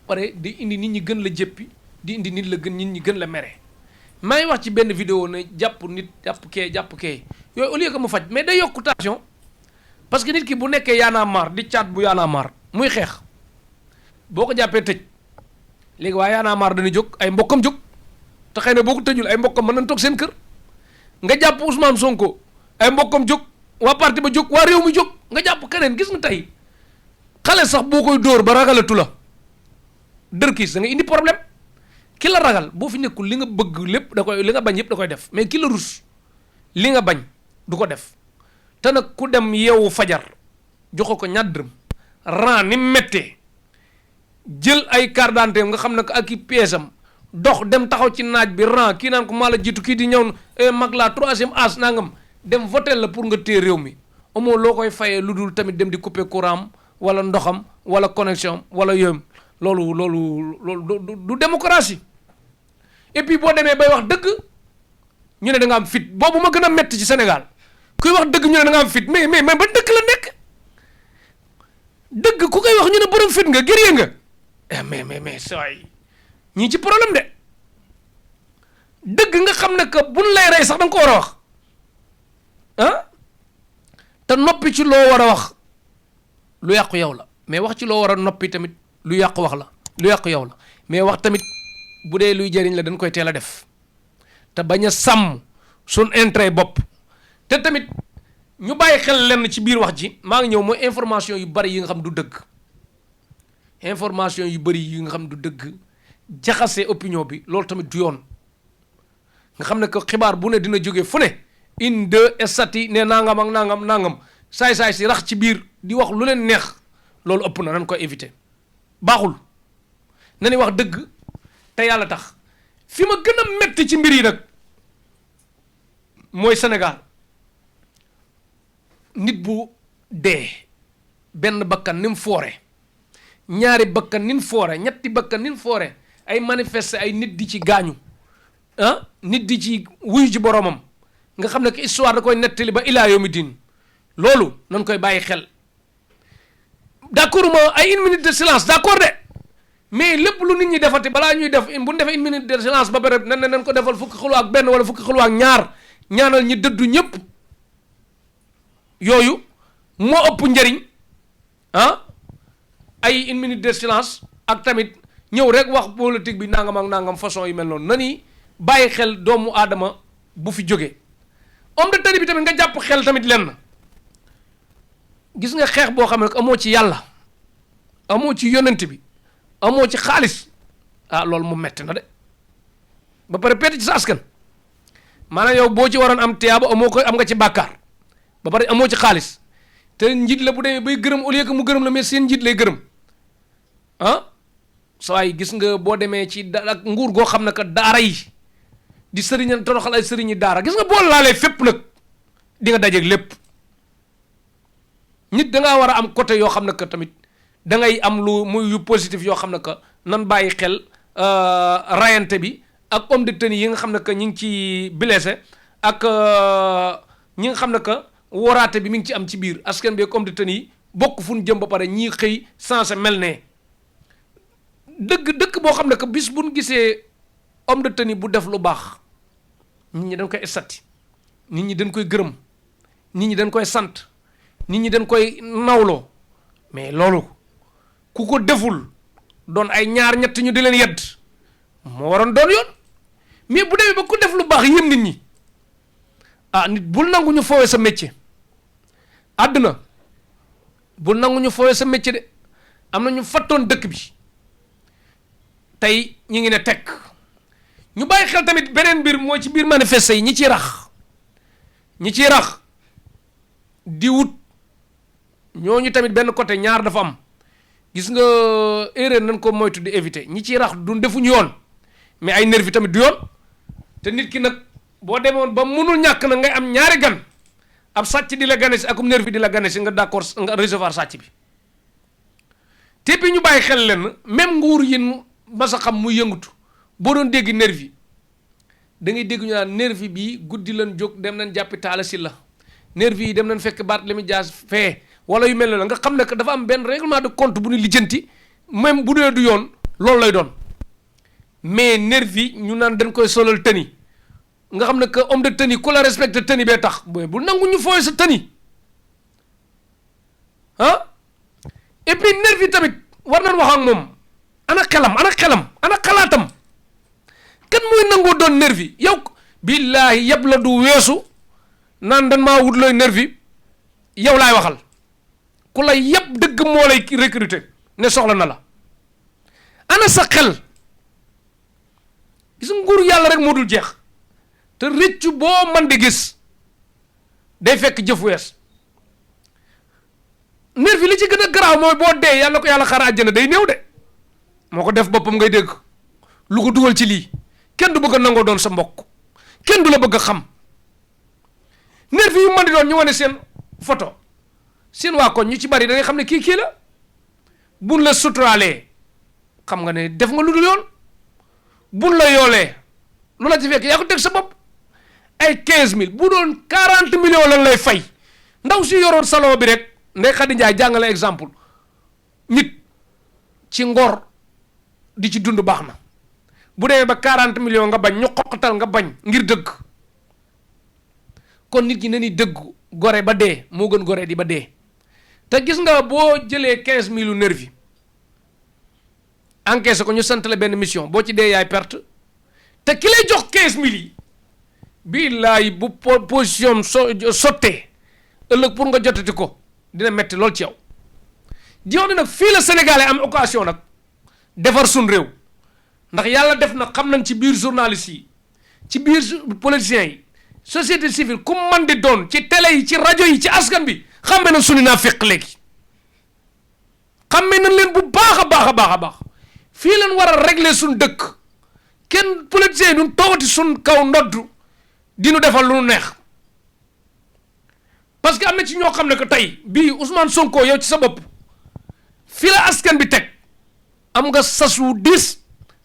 pare di indi nit ñi gën la jëppi di indi nit ñi gën la mere maa ngi wax ci benn vidéo ne jàpp kee yooyu au lieu que mu faj mais day yokku tension parce que nit ki bu nekkee yaanaa maar di caat bu yaanaa maar muy xeex boo ko jàppee tëj léegi waa yaanaa maar dañuy jóg ay mbokkam jóg te xëy na boo ko tëjul ay mbokkam mën nañ toog seen kër nga jàpp Ousmane Sonko ay mbokkam jóg waa parti ba jóg waa réew mi jóg nga jàpp keneen gis nga tey xale sax boo koy dóor ba ragalatu la dërkiis da nga indi problème ki la ragal boo fi nekkul li nga bëgg lépp li nga bañ yëpp da koy def mais ki la rus li nga bañ du ko def te nag ku dem yeewu fajar joxo ko ñaar dërëm ran ni méttee jël ay carte d'identité nga xam ne ko ak i pièce am dox dem taxaw ci naaj bi ran kii naan ko maa la jiitu kii di ñëw mag la troisième âge nangam dem votel la pour nga téye réew mi amoo loo koy fayee lu dul tamit dem di couper courant wala ndoxam wala connexion wala yooyu loolu du démocratie et puis boo demee bay wax dëgg ñu ne da nga am fit boobu ma gën a métti ci Sénégal kuy wax dëgg ñu ne da nga am fit mais ba dëkk la nekk dëgg ku koy wax ñu ne borom fit nga gëree nga mais sooy ñii ci problème de dëgg nga xam ne que buñ lay rey sax da nga ko war a wax ah te noppi ci loo war a wax lu yàqu yow la mais wax ci loo war a noppi tamit lu yàqu wax la lu yàqu yow la mais wax tamit bu dee luy jëriñ la dañ koy teel a def te bañ a sàmm suñ intérêt bopp te tamit ñu bàyyi xel lenn ci biir wax ji maa ngi ñëw mooy information yu bari yi nga xam du dëgg information yu bari yi nga xam du dëgg jaxase opinion bi loolu tamit du yoon nga xam ne que xibaar bu ne dina jóge fu ne une deux estati ne nangam ak nangam saay-saay si rax ci biir di wax lu leen neex loolu ëpp na nañ koy éviter baaxul na ni wax dëgg te yàlla tax fi ma gën a metti ci mbir yi nag mooy Sénégal nit bu dee benn bakkan ni mu foore ñaari bakkan ni mu foore ñetti bakkan ni mu foore ay manifester ay nit di ci gaañu nit di ci wuyu ci boromam nga xam ne que histoire da koy nettali ba ilaa yawmi diin loolu nañ koy bàyyi xel d'accord ma ay une minute de silence d'accord de mais lépp lu nit ñi defati balaa ñuy def bu ñu defee une minute de silence ba pare nañ ko defal fukki xulu ak benn wala fukki xulu ak ñaar ñaanal ñi dëddu ñëpp yooyu moo ëpp njëriñ ay une minute de silence ak tamit ñëw rek wax politique bi nangam ak nangam façon yu mel noonu na ni bàyyi xel doomu aadama bu fi jógee homme de tenue bi tamit nga jàpp xel tamit lenn gis nga xeex boo xam ne amoo ci yàlla amoo ci yonent bi amoo ci xaalis loolu mu metti na de ba pare perte ci sa askan maanaam yow boo ci waroon am tiyaaba amoo ko am nga ci bàkkaar ba pare amoo ci xaalis te njiit la bu demee bay gërëm au lieu que mu gërëm la mais seen njiit lay gërëm saa yi gis nga boo demee ci ak nguur goo xam ne que daara yi di sëriñan toroxal ay sëriñi daara gis nga boo laalee fépp nag di nga dajeeg lépp nit da ngaa war a am côté yoo xam ne que tamit da ngay am lu muy yu positif yoo xam ne que nan bàyyi xel rayante bi ak homme de tenue yi nga xam ne que ñi ngi ci blessé ak ñi nga xam ne que waraate bi mi ngi ci am ci biir askan bi ak homme de tenue yi bokk fu ñu jëm ba pare ñii xëy sensé mel ne dëkk boo xam ne que bis bu ñu gisee homme de tenue bu def lu baax nit ñi dañ koy estati nit ñi dañ koy gërëm nit ñi dañ koy sant nit ñi dañ koy nawloo mais loolu ku ko deful doon ay ñaar ñett ñu di leen yedd moo waroon doon yoon mais bu demee ba ku def lu baax yéen nit ñi nit bul nangu ñu foowee sa métier àdduna bul nangu ñu foowee sa métier de am na ñu fattoon dëkk bi tey ñu ngi ne tekk ñu bàyyi xel tamit beneen mbir mooy ci biir manifeste yi ñi ciy rax di wut ñooñu tamit benn côté ñaar dafa am gis nga erreur nañ ko moytu di éviter ñi ciy rax du defuñu yoon mais ay nervi tamit du yoon te nit ki nag boo demoon ba munul ñàkk na ngay am ñaari gan ab sàcc di la gane si akum nervi di la gane si nga d'accord nga recevoir sàcc bi te bi ñu bàyyi xel leen même nguur yin masa xam muy yëngutu boo doon dégg nervi da ngay dégg ñu naan nervi bi guddi lan jóg dem nañ jàppi Talla Sylla nervi yi dem nañ fekk Barthélémy Dias fee wala yu mel ne la nga xam ne que dafa am benn règlement de compte bu ñu lijjanti même bu dee du yoon loolu lay doon mais nervi ñu naan dañ koy solal tenue nga xam ne que homme de tenue ku la respecté tenue bee tax bu nangu ñu fooy sa tenue et puis nervi tamit war nañ wax ak moom ana xelam ana xalaatam kan mooy nangoo doon nervi yow billaahi yëpp la du weesu naan dan maa wut looy nervi yow laay waxal ku la yëpp dëgg moo lay recruter ne soxla na la ana sa xel gis nguuru yàlla rek moo dul jeex te rëccu boo man di gis day fekk jëf wees nervi li ci gën a garaaw mooy boo dee yàlla ko yàlla xaar àjjana day néew de moo ko def boppam ngay dégg lu ko dugal ci lii kenn du bëgg a nangoo doon sa mbokk kenn du la bëgg a xam nervi yu man di doon ñu wane seen photo seen waa koñ ñu ci bari da ngay xam ne kii la buñ la suturaalee xam nga ne def nga lu dul yoon buñ la yoolee lu la ci fekk yaa ko teg sa bopp ay 15000 bu doon 40 millions lan lay fay ndaw si yoroon salon bi rek Ndeye Khady Ndiaye jàngale exemple nit ci ngor di ci dund baax na bu demee ba 40 millions nga bañ ñu xoqatal nga bañ ngir dëgg kon nit ñi ne ni dëgg gore ba dee moo gën gore di ba dee te gis nga boo jëlee 15000 nervi encaissé ko ñu sant la benn mission boo ci dee yaay perte te ki lay jox 15000 yi billaay bu position sottee ëllëg pour nga jotati ko dina metti lool ci yow di wax ne nag fii la Sénégalais am occasion nag defar sun réew ndax yàlla def na xam nañ ci biir journalistes yi ci biir politiciens yi société civile ku man di doon ci télé yi ci rajo yi ci askan bi xamme na sunu naa fekk léegi xamme nañ leen bu baax a baax fii leen war a régler suñ dëkk kenn politiciens yi duñ toogati suñ kaw ndodd di nu defal lu nu neex parce que am na ci ñoo xam ne que tey bii Ousmane Sonko yow ci sa bopp fii la askan bi teg am nga sas wu diis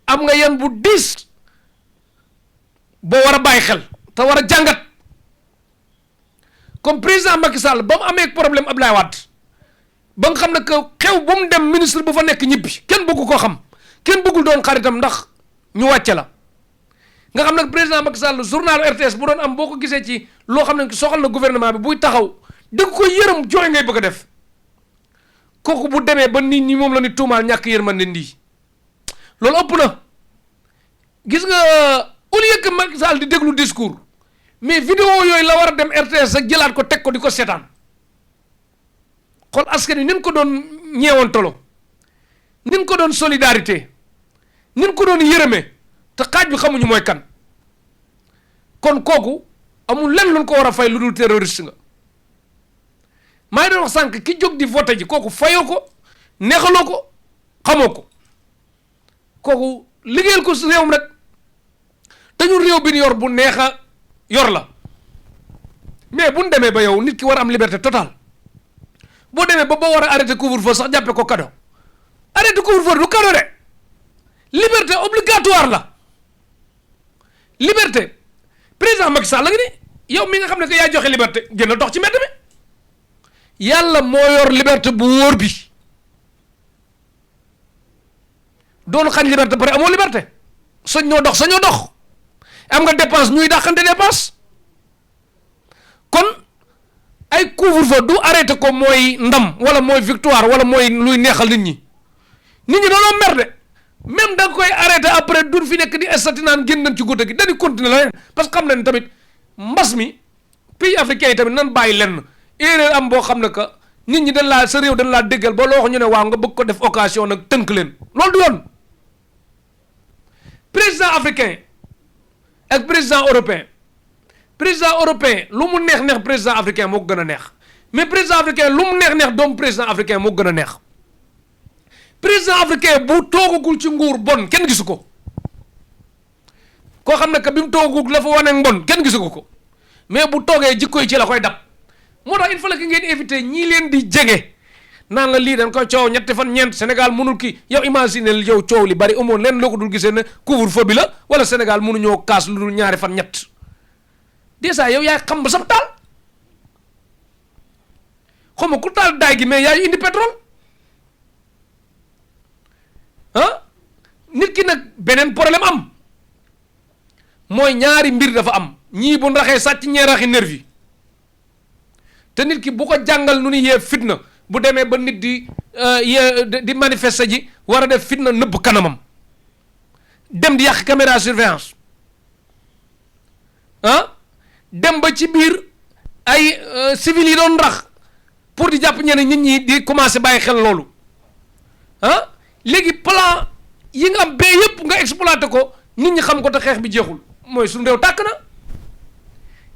am nga yan bu diis boo war a bàyyi xel te war a jàngat comme président Macky Sall ba mu amee problème Abdoulaye Wade ba nga xam ne que xew bu mu dem ministre bu fa nekk ñibbi kenn bëggu koo xam kenn bëggul doon xaritam ndax ñu wàcce la nga xam ne président Macky Sall journal RTS bu doon am boo ko gisee ci loo xam ne soxal na gouvernement bi buy taxaw dëgg ko yërëm jooy ngay bëgg a def kooku bu demee ba nit ñi moom la ni tuumaal ñàkk yërmande ndii loolu ëpp na gis nga au lieu que Macky Sall di déglu discours mais vidéo yooyu la war a dem RTS ak jëlaat ko teg ko di ko seetaan xool askan wi nin ko doon ñeewantolo nin ko doon solidarité nin ko doon yërëme te xaaj bi xamuñu mooy kan kon kooku amul lenn luñ ko war a fay lu dul terroriste nga maa ngi doon wax sànq ki jóg di voté ji kooku fayoo ko neexaloo ko xamoo ko kooku liggéeyal ko si réewam rek te ñu réew bi ñu yor bu neex a yor la mais bu ñu demee ba yow nit ki war a am liberté totale boo demee ba war a arrêté couvre-feu sax jàppe ko cadeau arrêté couvre-feu du cadeau de liberté obligatoire la liberté président Macky Sall la nga ni yow mi nga xam ne que yaa joxe liberté génn dox ci mbedd mi yàlla moo yor liberté bu wóor bi doon xañ liberté pare amoo liberté sañoo dox am nga dépense ñuy dàqante dépense kon ay couvre-feu du arrêté ko mooy ndam wala mooy victoire wala mooy luy neexal nit ñi doonoo mer de même da nga koy arrêté après duñ fi nekk di estati naan génn nañ ci guddi gi dañuy continuer la leen parce que xam nañ tamit mbas mi pays africain yi tamit nan bàyyi lenn erreur am boo xam ne que nit ñi dañ laa sa réew dañ laa déggal ba loo wax ñu ne waaw nga bëgg ko def occasion nag tënk leen loolu du yoon président africain ak président européen lu mu neex président africain moo ko gën a neex mais président africain lu mu neex doomu président africain moo ko gën a neex président africain bu toogagul ci nguur bon kenn gisu ko koo xam ne que bi mu toogagul la fa wane mbon kenn gisu ko mais bu toogee jikko yi ci la koy dab moo tax il faut que ngeen éviter ñii leen di jege naan la lii dañ koy coow ñetti fan ñeent Sénégal mënul kii yow imagine yow coow li bari amoon leen loo ko dul gisee ne couvre-feu bi la wala Sénégal mënuñoo kaas lu dul ñaari fan ñett déjà yow yaay xam ba sax taal xaw ma ku taal daay gi mais yaay indi pétrole nit ki nag beneen problème am mooy ñaari mbir dafa am ñii bu raxee sàcc ñee raxi nervi te nit ki bu ko jàngal nu ni yee fitna bu demee ba nit di manifester ji war a def fitna nëbb kanamam dem di yàq caméra surveillance dem ba ci biir ay civil yi doon rax pour di jàpp ñeneen nit ñi di commencer bàyyi xel loolu léegi plan yi nga am bee yëpp nga exploité ko nit ñi xam ko te xeex bi jeexul mooy suñu réew tàkk na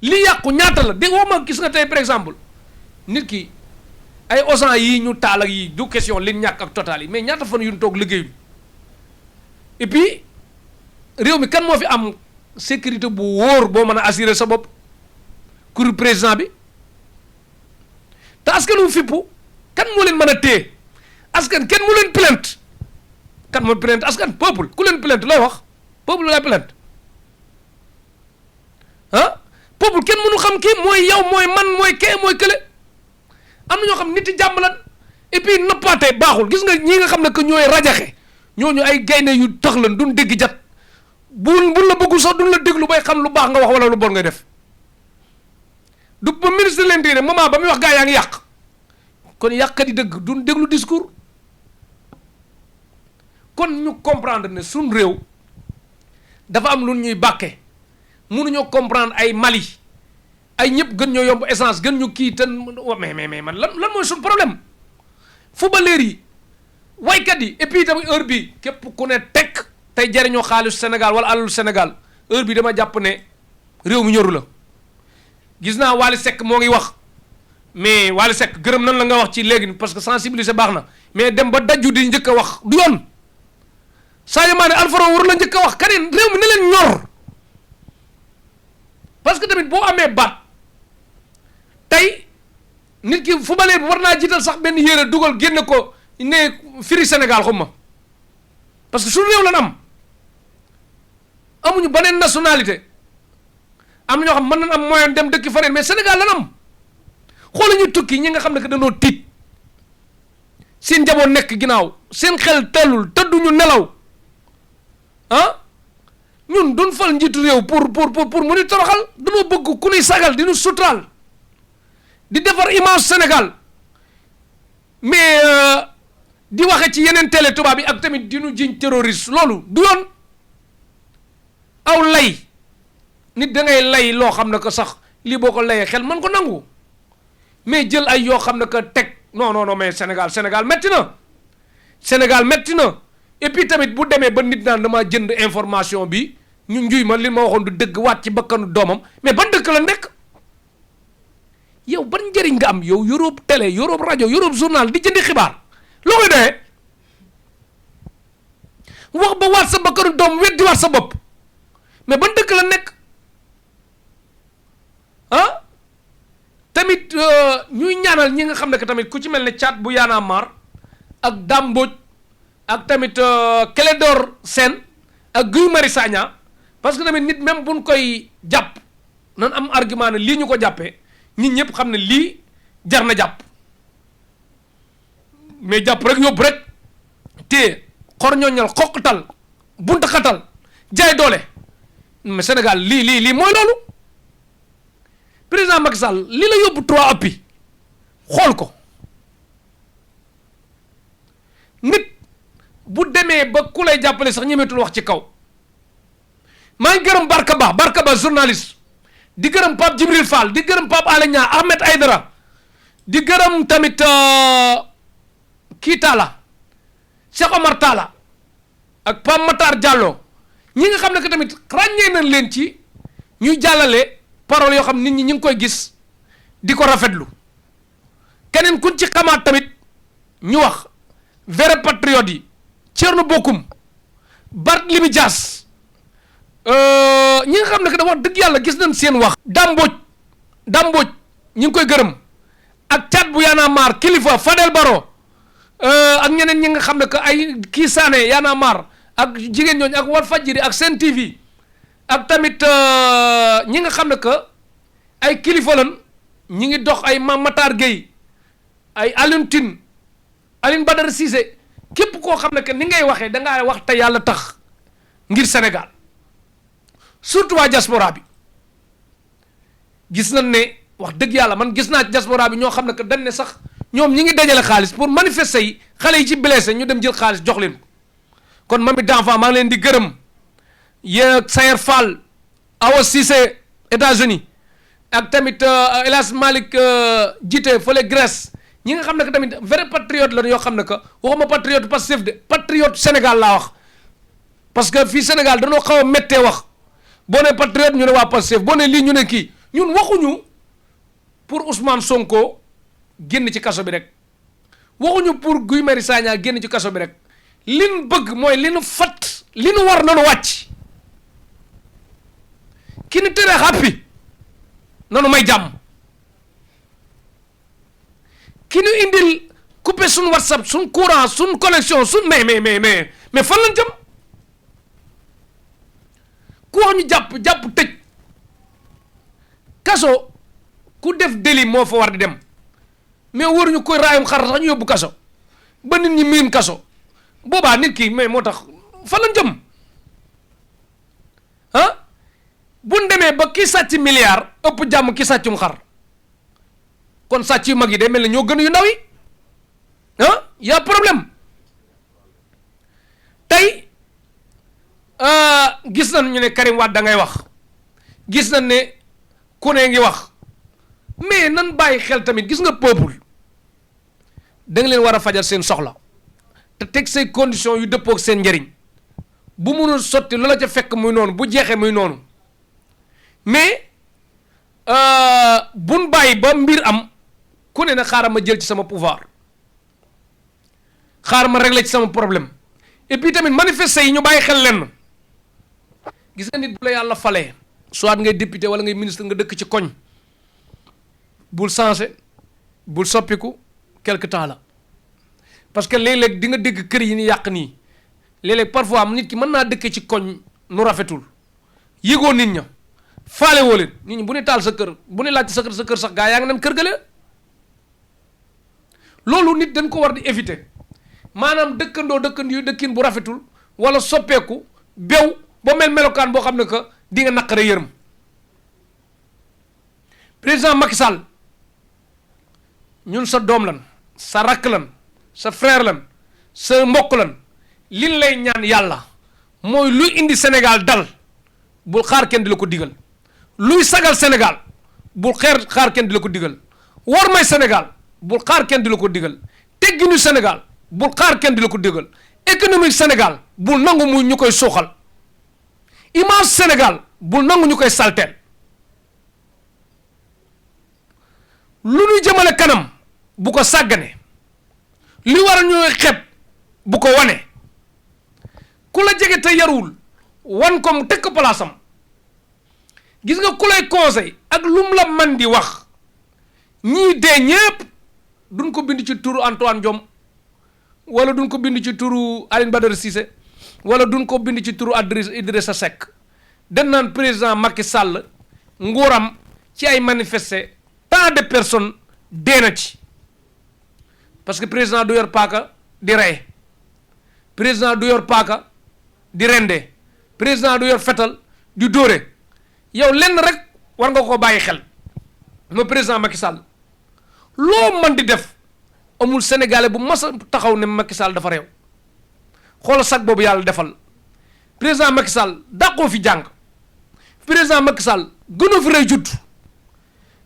li yàqu ñaata la dégg ma gis nga tey par exemple nit ki ay osan yi ñu taal ak yi du question li ñàkk ak total yi mais ñaata fan yu ñu toog liggéeyul et puis réew mi kan moo fi am sécurité bu wóor boo mën a assurer sa bopp kuréel président bi te askan wu fippu kan moo leen mën a téye askan kenn mu leen plainte kan mooy plainte askan peuple ku leen plainte looy wax peuple lay plainte peuple kenn mënu xam kii mooy yow mooy man mooy kee mooy kële am na ñoo xam nit yi jàmm lan et puis noppaate baaxul gis nga ñi nga xam ne que ñooy rajaxe ñooñu ay gaynde yu tax lan duñ dégg jat buñ la bëggul sax duñ la déglu bay xam lu baax nga wax wala lu bon nga def du ba ministre de l'Intérieur moment ba muy wax gaa yaa ngi yàq kon yàqkat yi dëgg duñ déglu discours kon ñu comprendre ne suñ réew dafa am lu ñuy bàkke mënuñoo comprendre ay Mali ay ñëpp gën ñoo yomb essence gën ñu kii te mais man lan mooy suñ problème footballeur yi waykat yi et puis tamit heure bi képp ku ne tekk tey jariñoo xaalis Sénégal wala alalu Sénégal heure bi dama jàpp ne réew mi ñoru la gis naa Wally Seck moo ngi wax mais Wally Seck gërëm nan la nga wax ci léegi parce que sensibiliser baax na mais dem ba dajju di njëkk a wax du yoon Sadio Mané Alfaro war la njëkk a wax kaneen réew mi ne leen ñor parce que tamit boo amee baat tey nit ki footballeur bi war naa jiital sax benn yére dugal génne ko ne firi Sénégal xuma parce que suñu réew lan am amuñu beneen nationalité am na ñoo xam mën nañ am moyen dem dëkki faneen mais Sénégal lan am xoolal ñu tukki ñi nga xam ne que dañoo tiit seen njaboot nekk ginnaaw seen xel tellul tëdduñu nelaw ah ñun duñ fal njiitu réew pour mu ni toroxal dañoo bëgg ku nuy sagal di nu suturaal di defar image Sénégal mais di waxe ci yeneen télé tubaab yi ak tamit di nu jiñ terroriste loolu du yoon aw lay nit da ngay lay loo xam ne que sax lii boo ko layee xel mën ko nangu mais jël ay yoo xam ne que teg non mais Sénégal metti na Sénégal metti na et puis tamit bu demee ba nit naan damaa jënd information bi ñu njuy ma li ma waxoon du dëgg waat ci bakkanu doomam mais ban dëkk la nekk yow ban njëriñ nga am yow yoroob télé yoroob rajo yoroob journal di jëndi xibaar loo koy doyee wax ba waat sa bakkanu doom weddi waat sa bopp mais ban dëkk la nekk ah tamit ñuy ñaanal ñi nga xam ne que tamit ku ci mel ne caat bu yaanaa maar ak Dame Mbodj ak tamit Clédor Sène ak Guy Marius Sagna parce que tamit nit même buñ koy jàpp nan am argument ne lii ñu ko jàppee nit ñëpp xam ne lii jar na jàpp mais jàpp rek yóbbu rek te xor ñooñal xoqatal bunta xatal jaay doole mais Sénégal lii mooy loolu président Macky Sall li la yóbbu 3 appuis xool ko nit bu demee ba ku lay jàppale sax ñemeetul wax ci kaw maa ngi gërëm Barka Ba journaliste di gërëm Pape Djibril Fall di gërëm Pape Alé Niang Ahmed Aïdara di gërëm tamit kii Talla Cheikh Omar Talla ak Pape Matar Diallo ñi nga xam ne que tamit ràññee nañ leen ci ñuy jàllale parole yoo xam nit ñi ñu ngi koy gis di ko rafetlu keneen kuñ ci xamaat tamit ñu wax vrai patriote yi Thierno Bocoum Barthélémy Dias ñi nga xam ne que da wax dëgg yàlla gis nañ seen wax Dame Mbodj ñu ngi koy gërëm ak Thiat bu Y'en a marre Kilifeu Fadel Barro ak ñeneen ñi nga xam ne que ay kii Sané Y'en a marre ak jigéen ñooñu ak Walfadjri ak Sen TV ak tamit ñi nga xam ne que ay kilifa lan ñi ngi dox ay Mame Matar Gueye ay Alioune Tine Aline Badara Cissé képp koo xam ne que ni ngay waxee da ngaa wax te yàlla tax ngir Sénégal surtout waa diaspora bi gis nañ ne wax dëgg yàlla man gis naa ci diaspora bi ñoo xam ne que dañ ne sax ñoom ñi ngi dajale xaalis pour manifester yi xale yi ci blessé ñu dem jël xaalis jox leen kon Mamy d'enfant maa ngi leen di gërëm yéen Sayer Fall Awa Cissé États-Unis ak tamit El Hadj Malick Jité fële Grèce ñi nga xam ne que tamit vrai patriote la yoo xam ne que waxuma patriote Pastef de patriote Sénégal laa wax parce que fii Sénégal dañoo xaw a méttee wax boo ne patriote ñu ne waa Pastef boo ne lii ñu ne kii ñun waxuñu pour Ousmane Sonko génn ci kaso bi rek waxuñu pour Guy Marius Sagna génn ci kaso bi rek li nu bëgg mooy li nu fat li nu war nanu wàcc ki ni tere xàppi nanu may jàmm ki nu indil coupé suñ WhatsApp suñ courant suñ connexion suñ mais fan lañ jëm ku wax ñu jàpp tëj kaso ku def délit moo fa war di dem mais waruñu koy raayum xar sax ñu yóbbu kaso ba nit ñi miin kaso boobaa nit ki mais moo tax fan lañ jëm ah buñ demee ba ki sàcc milliard ëpp jàmm ki sàccum xar kon sàcc yu mag yi day mel ne ñoo gën yu ndaw yi ah y'a problème tey gis nañ ñu ne Karim Wade da ngay wax gis nañ ne ku ne ngi wax mais nan bàyyi xel tamit gis nga peuple da nga leen war a fajal seen soxla te teg say conditions yu dëppoo ak seen njëriñ bu munul sotti loola ca fekk muy noonu bu jeexee muy noonu mais buñ bàyyi ba mbir am ku ne na xaaral ma jël ci sama pouvoir xaaral ma régler ci sama problème et puis tamit manifester yi ñu bàyyi xel lenn gis nga nit bu la yàlla falee soit ngay député wala ngay ministre nga dëkk ci koñ bul changé bul soppiku quelque temps la parce que léeg-léeg di nga dégg kër yi ni yàq nii léeg-léeg parfois nit ki mën naa dëkkee ci koñ nu rafetul yëgoo nit ña faale woo leen nit ñi bu ne taal sa kër bu ne laaj sa kër sax gaa yaa ngi dem kër gale loolu nit dañ ko war di éviter maanaam dëkkin bu rafetul wala soppeeku bew ba melokaan boo xam ne que di nga naqare yërëm président Macky Sall ñun sa doom lan sa rakk lan sa frère lan sa mbokk lan liñ lay ñaan yàlla mooy luy indi Sénégal dal bul xaar kenn di la ko digal luy sagal Sénégal bul xaar kenn di la ko digal war may Sénégal bul xaar kenn di la ko digal tegginu Sénégal bul xaar kenn di la ko digal économique Sénégal bul nangu mu ñu koy suuxal image Sénégal bul nangu ñu koy salteel lu ñu jëmale kanam bu ko sàggane li war a ñuy xeb bu ko wane ku la jege te yaruwul wan ko mu teg ko palaasam gis nga ku lay conseil ak lum la man di wax ñii dee ñépp duñ ko bind ci turu Antoine Diome wala duñ ko bind ci turu Aline Badara Cissé wala duñ ko bind ci turu Idrissa Seck dañ naan président Macky Sall nguuram ci ay manifester tant de personnes dee na ci parce que président du yor paaka di rey président du yor paaka di rende président du yor fetal di dóore yow lenn rek war nga ko bàyyi xel mo président Macky Sall loo man di def amul sénégalais bu mas a taxaw ne Macky Sall dafa réew xoola sag boobu yàlla defal président Macky Sall dàqoo fi jàng président Macky Sall gënoo fi rëy judd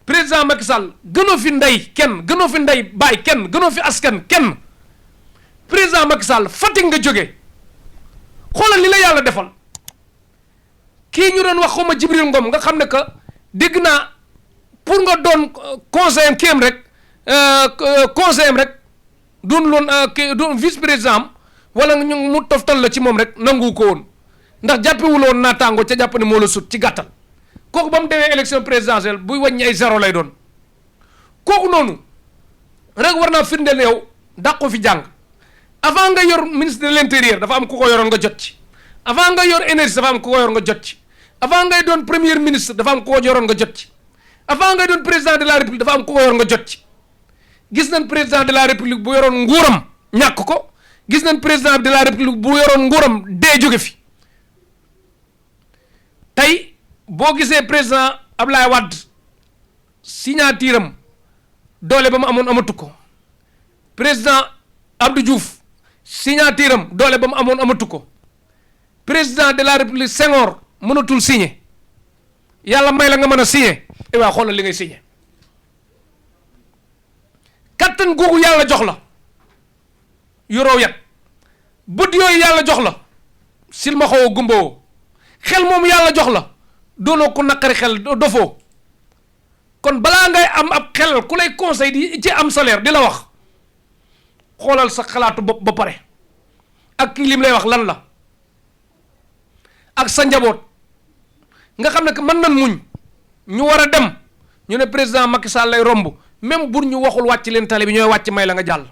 président Macky Sall gënoo fi ndey kenn gënoo fi ndey baay kenn gënoo fi askan kenn président Macky Sall Fatick nga jóge xoolal li la yàlla defal kii ñu doon wax xawma Jibril Ngom nga xam ne que dégg naa pour nga doon conseiller kéem rek conseiller rek doon loon doon vice président am wala ñu mu toftal la ci moom rek nangu ko woon ndax jàppewuloon naataango ca jàpp ne moo la sut ci gàttal kooku ba mu demee élection présidentielle buy wàññi ay zéro lay doon kooku noonu rek war naa firndeel yow dàqu fi jàng avant nga yor ministre de l'intérieur dafa am ku ko yoroon nga jot ci avant nga yor énergie dafa am ku ko yor nga jot ci avant ngay doon premier ministre dafa am ku ko yoroon nga jot ci avant ngay doon président de la république dafa am ku ko yor nga jot ci gis nañ président de la république bu yoroon nguuram ñàkk ko gis nañ président de la république bu yoroon nguuram dee jóge fi tey boo gisee président Ablaye Wade signature am doole ba mu amoon amatu ko président Abdou Diouf signature am doole ba mu amoon amatu ko président de la république Senghor mënatul signé yàlla may la nga mën a signé waa xoolal li ngay signé kattan googu yàlla jox la yoroo yat bët yooyu yàlla jox la silma xawoo gumbawoo xel moom yàlla jox la doonoo ko naqari xel dofoo kon balaa ngay am ab xel ku lay conseil di ci am salaire di la wax xoolal sa xalaatu bopp ba pare ak kii lim lay wax lan la ak sa njaboot nga xam ne que mën nañ muñ ñu war a dem ñu ne président Macky Sall lay romb même bur ñu waxul wàcc leen tali bi ñooy wàcc may la nga jàll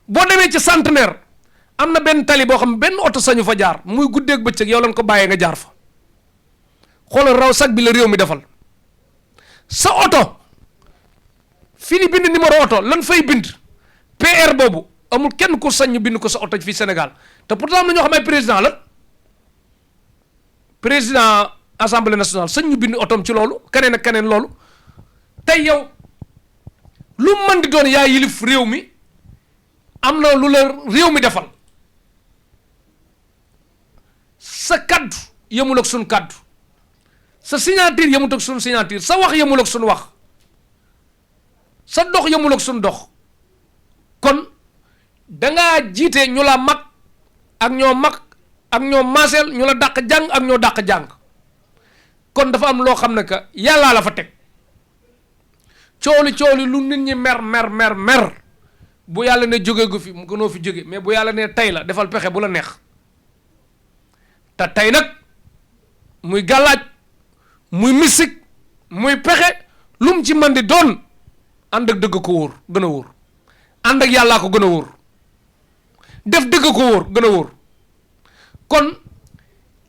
boo demee ci centenaire am na benn tali boo xam ne benn oto sañu fa jaar muy guddeeg bëccëg yow lañ ko bàyyee nga jaar fa xoolal raw sag bi la réew mi defal sa oto fii ni bind numéro oto lan fay bind PR boobu amul kenn ku sañ ñu bind ko sa oto fii Sénégal te pourtant am na ñoo xam ne président la président assemblée nationale sañ ñu bind otoom ci loolu keneen ak keneen loolu tey yow lu mën di doon yaa yilif réew mi am na lu la réew mi defal sa kaddu yemul ak suñ kaddu sa signature yemul ak suñ signature sa wax yemul ak suñ wax sa dox yemul ak suñ dox kon dangaa jiite ñu la mag ak ñoo maaseel ñu la dàq jàng ak ñoo dàq jàng kon dafa am loo xam ne que yàllaa la fa teg cooli lu nit ñi mer bu yàlla ne jóge gu fi mu gënoo fi jóge mais bu yàlla ne tey la defal pexe bu la neex te tey nag muy gàllaaj muy misik muy pexe lu mu ci man di doon ànd ak dëgg ko wóor gën a wóor ànd ak yàllaa ko gën a wóor def dëgg ko wóor gën a wóor kon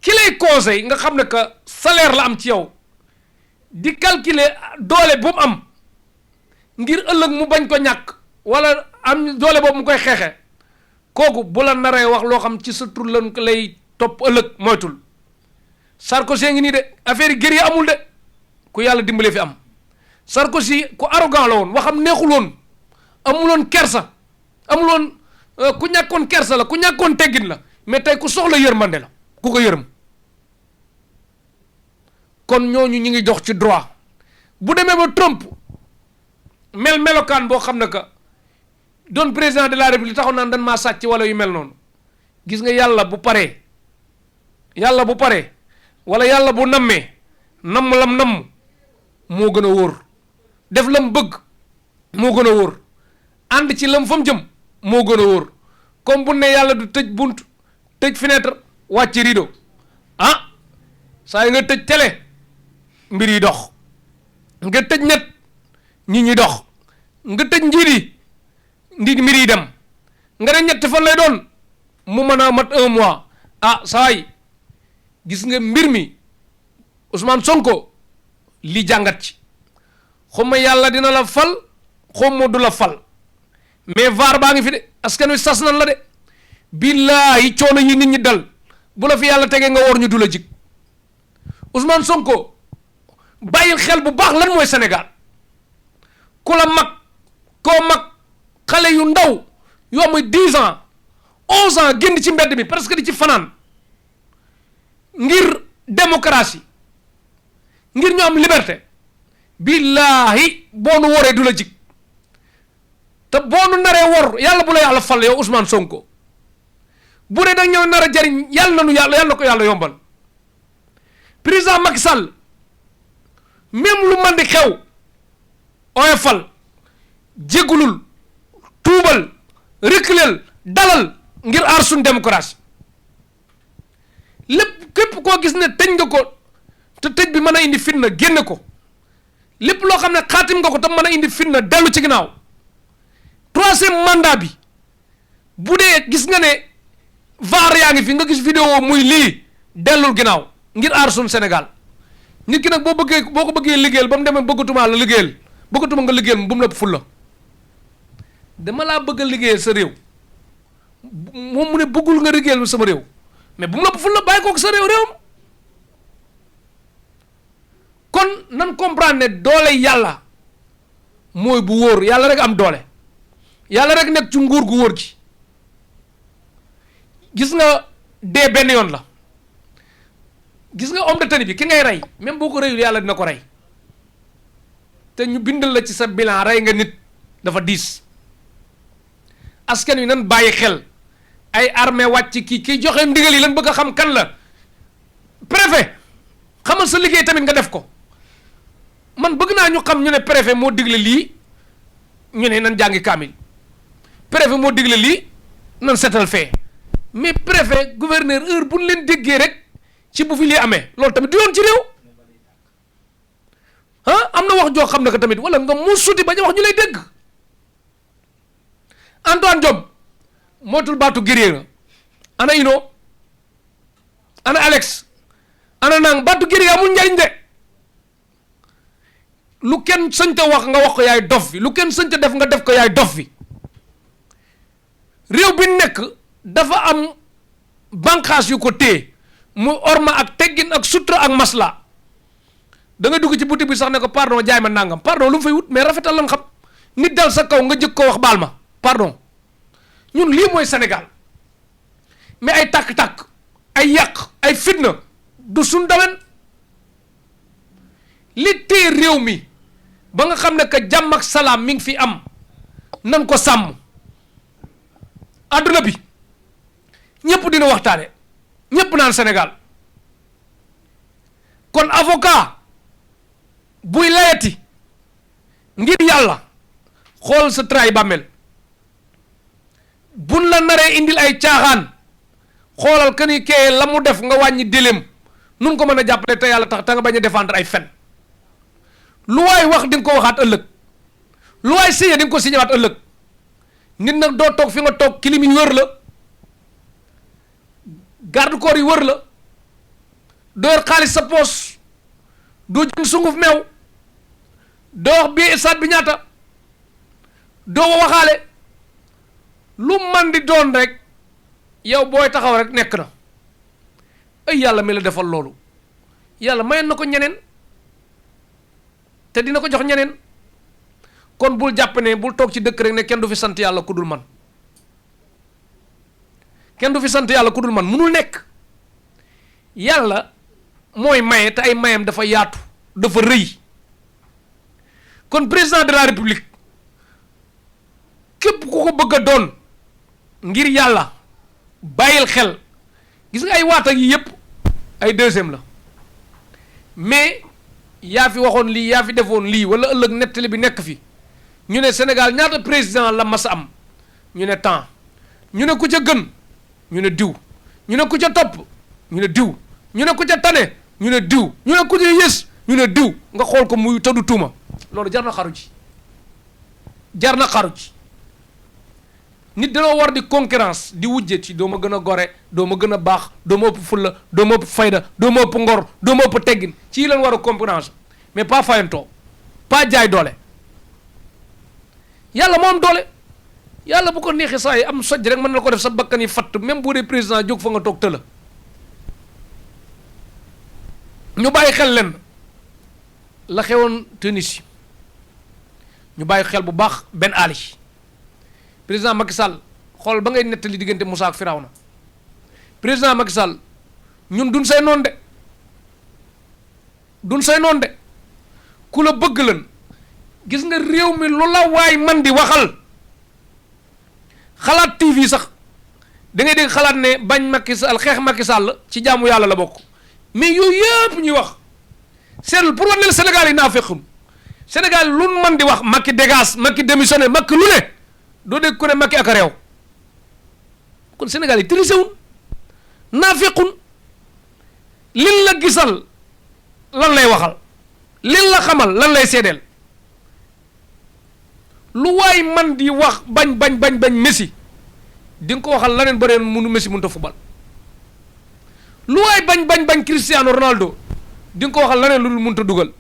ki lay conseil nga xam ne que salaire la am ci yow di calculer doole bu mu am ngir ëllëg mu bañ ko ñàkk wala am doole boobu mu koy xeexe kooku bu la naree wax loo xam ci sa tur lan lay topp ëllëg moytul Sarkozy ngi nii de affaire yi guerrier amul de ku yàlla dimbalee fi am Sarkozy ku arrogant la woon waxam neexul woon amuloon kersa amuloon ku ñàkkoon kersa la ku ñàkkoon teggin la mais tey ku soxla yërmande la ku ko yërëm kon ñooñu ñu ngi dox ci droit bu demee ba Trump melokaan boo xam ne que doon président de la république taxaw naan dan maa sàcc wala yu mel noonu gis nga yàlla bu paree wala yàlla bu nammee namm lam namm moo gën a wóor def lam bëgg moo gën a wóor ànd ci lam fam jëm moo gën a wóor comme bu ne yàlla du tëj bunt tëj fenêtre wàcc rideau ah saa yi nga tëj télé mbir yi dox nga tëj net nit ñi dox nga tëj njiit yi mbir yi dem nga ne ñetti fan lay doon mu mën a mat 1 mois ah saa yi gis nga mbir mi Ousmane Sonko li jàngat ci xawma yàlla dina la fal xawma du la fal mais vaar baa ngi fi de askan wi sas nan la de billaahi coono yi nit ñi dal bu la fi yàlla tegee nga war ñu du la jig Ousmane Sonko bàyyil xel bu baax lan mooy Sénégal ku la mag koo mag xale yu ndaw yoo am 10 ans 11 ans génn ci mbedd mi presque di ci fanaan ngir démocratie ngir ñu am liberté billaahi boo nu woree du la jig te boo nu naree wor yàlla bu la yàlla fal yow Ousmane Sonko bu dee dañ ñëw nar a jariñ yàlla na ko yàlla yombal président Macky Sall même lu man di xew oyofal jéggulul tuubal reculel dalal ngir aar suñ démocratie lépp képp koo gis ne tëj nga ko te tëj bi mën a indi fitna génne ko lépp loo xam ne xaatim nga ko te mën a indi fitna dellu ci ginnaaw 3e mandat bi bu dee gis nga ne vaar yaa ngi fi nga gis vidéo muy lii dellul ginnaaw ngir aar suñ Sénégal nit ki nag boo ko bëggee liggéeyal ba mu demee bëggatuma la liggéeyal bëggatuma nga liggéeyal bu mu la fulla dama laa bëgg a liggéeyal sa réew moom mu ne bëggul nga liggéeyal sama réew mais bu mu la fulla bàyyi kook sa réewam kon nan comprendre ne doole yàlla mooy bu wóor yàlla rek am doole yàlla rek nekk ci nguur gu wóor gi gis nga dee benn yoon la gis nga homme de tenue bi ki ngay rey même boo ko reyul yàlla dina ko rey te ñu bindal la ci sa bilan rey nga nit dafa diis askan wi nan bàyyi xel ay armée wàcc kii joxe ndigal yi lan bëgg a xam kan la préfet xamal sa liggéey tamit nga def ko man bëgg naa ñu xam ñu ne préfet moo digle lii ñu ne nan jàngi kaamil préfet moo digle lii nan setal fee mais préfet gouverneur heure bu ñu leen déggee rek ci bu fi lii amee loolu tamit du yoon ci réew ah am na wax joo xam ne que tamit wala nga mu suti bañ a wax ñu lay dégg Antoine Diome mootul baatu guerrier la ana Ino ana Alex ana nang baatu guerrier amul njariñ de lu kenn sëñta wax nga wax ko yaay dof fi lu kenn sëñta def nga def ko yaay dof fi réew bi nekk dafa am bànqaas yu ko téye muy orma ak teggin ak sutura ak masla da nga dugg ci boutique bi sax ne ko pardon jaay ma nangam pardon lu mu fay wut mais rafetal lan xam nit dal sa kaw nga jëkk ko wax baal ma pardon ñun lii mooy Sénégal mais ay tàkk-tàkk ay yàq ay fitna du suñ domaine li téye réew mi ba nga xam ne que jàmm ak salaam mi ngi fi am nan ko sàmm adduna bi ñëpp dina waxtaane ñëpp naan Sénégal kon avocat buy layati ngir yàlla xool sa tray bàmmeel buñ la naree indil ay caaxaan xoolal que ni kee la mu def nga wàññi délém nun ko mën a jàppale te yàlla tax te nga bañ a défendre ay fen lu waay wax di nga ko waxaat ëllëg lu waay signé di nga ko signé waat ëllëg nit nag doo toog fi nga toog kilim yi wër la garde corps yi wër la doo yor xaalis sa poos doo jënd sunguf meew doo wax bii stade bi ñaata doo waxaale lu man di doon rek yow booy taxaw rek nekk na ay yàlla mi la defal loolu yàlla mayoon na ko ñeneen te dina ko jox ñeneen kon bul jàpp ne bul toog ci dëkk rek ne kenn du fi sant yàlla ku dul man kenn du fi sant yàlla ku dul man munul nekk yàlla mooy maye te ay mayam dafa yaatu dafa rëy kon président de la république képp ku ko bëgg a doon ngir yàlla bàyyil xel gis nga ay waata yi yépp ay deuxième la mais yaa fi waxoon lii yaa fi defoon lii wala ëllëg nettali bi nekk fi ñu ne Sénégal ñaata président la mas am ñu ne temps ñu ne ku ca gën ñu ne diw ñu ne ku ca topp ñu ne diw ñu ne ku ca tane ñu ne diw ñu ne ku ca yës ñu ne diw nga xool ko muy tëddu tuuma loolu jar na xaru ci jar na xaru ci nit dana war di concurrence di wujje ci doo ma gën a gore doo ma gën a baax doo ma ëpp fulla doo ma ëpp fayda doo ma ëpp ngor doo ma ëpp teggin ci leen war a concurrence mais pas fayantoo pas jaay doole yàlla moo am doole yàlla bu ko neexee saa yi am soj rek mën na ko def sa bakkan yi fatt même bu dee président jóg fa nga toog tëla ñu bàyyi xel leen la xewoon Tunisie ñu bàyyi xel bu baax Ben Ali président Macky Sall xool ba ngay nettali diggante Moussa ak Firawna président Macky Sall ñun duñ say noon de duñ say noon de ku la bëgg lan gis nga réew mi lu la waay man di waxal xalaat TV sax da ngay dégg xalaat ne bañ Macky Sall xeex Macky Sall ci jaamu yàlla la bokk mais yooyu yëpp ñuy wax seetlu pour wane Sénégal yi naa fekkul Sénégal lu man di wax Macky dégage Macky démissionné Macky lu ne doo dégg ku ne Macky ak a réew kon Sénégal yi tirisewul naa fekkul lin la gisal lan lay waxal lin la xamal lan lay seedeel lu waay man di wax bañ Messi di nga ko waxal laneen bëreen munu Messi mënut a football lu waay bañ Cristiano Ronaldo di nga ko waxal laneen lu dul mënut a dugal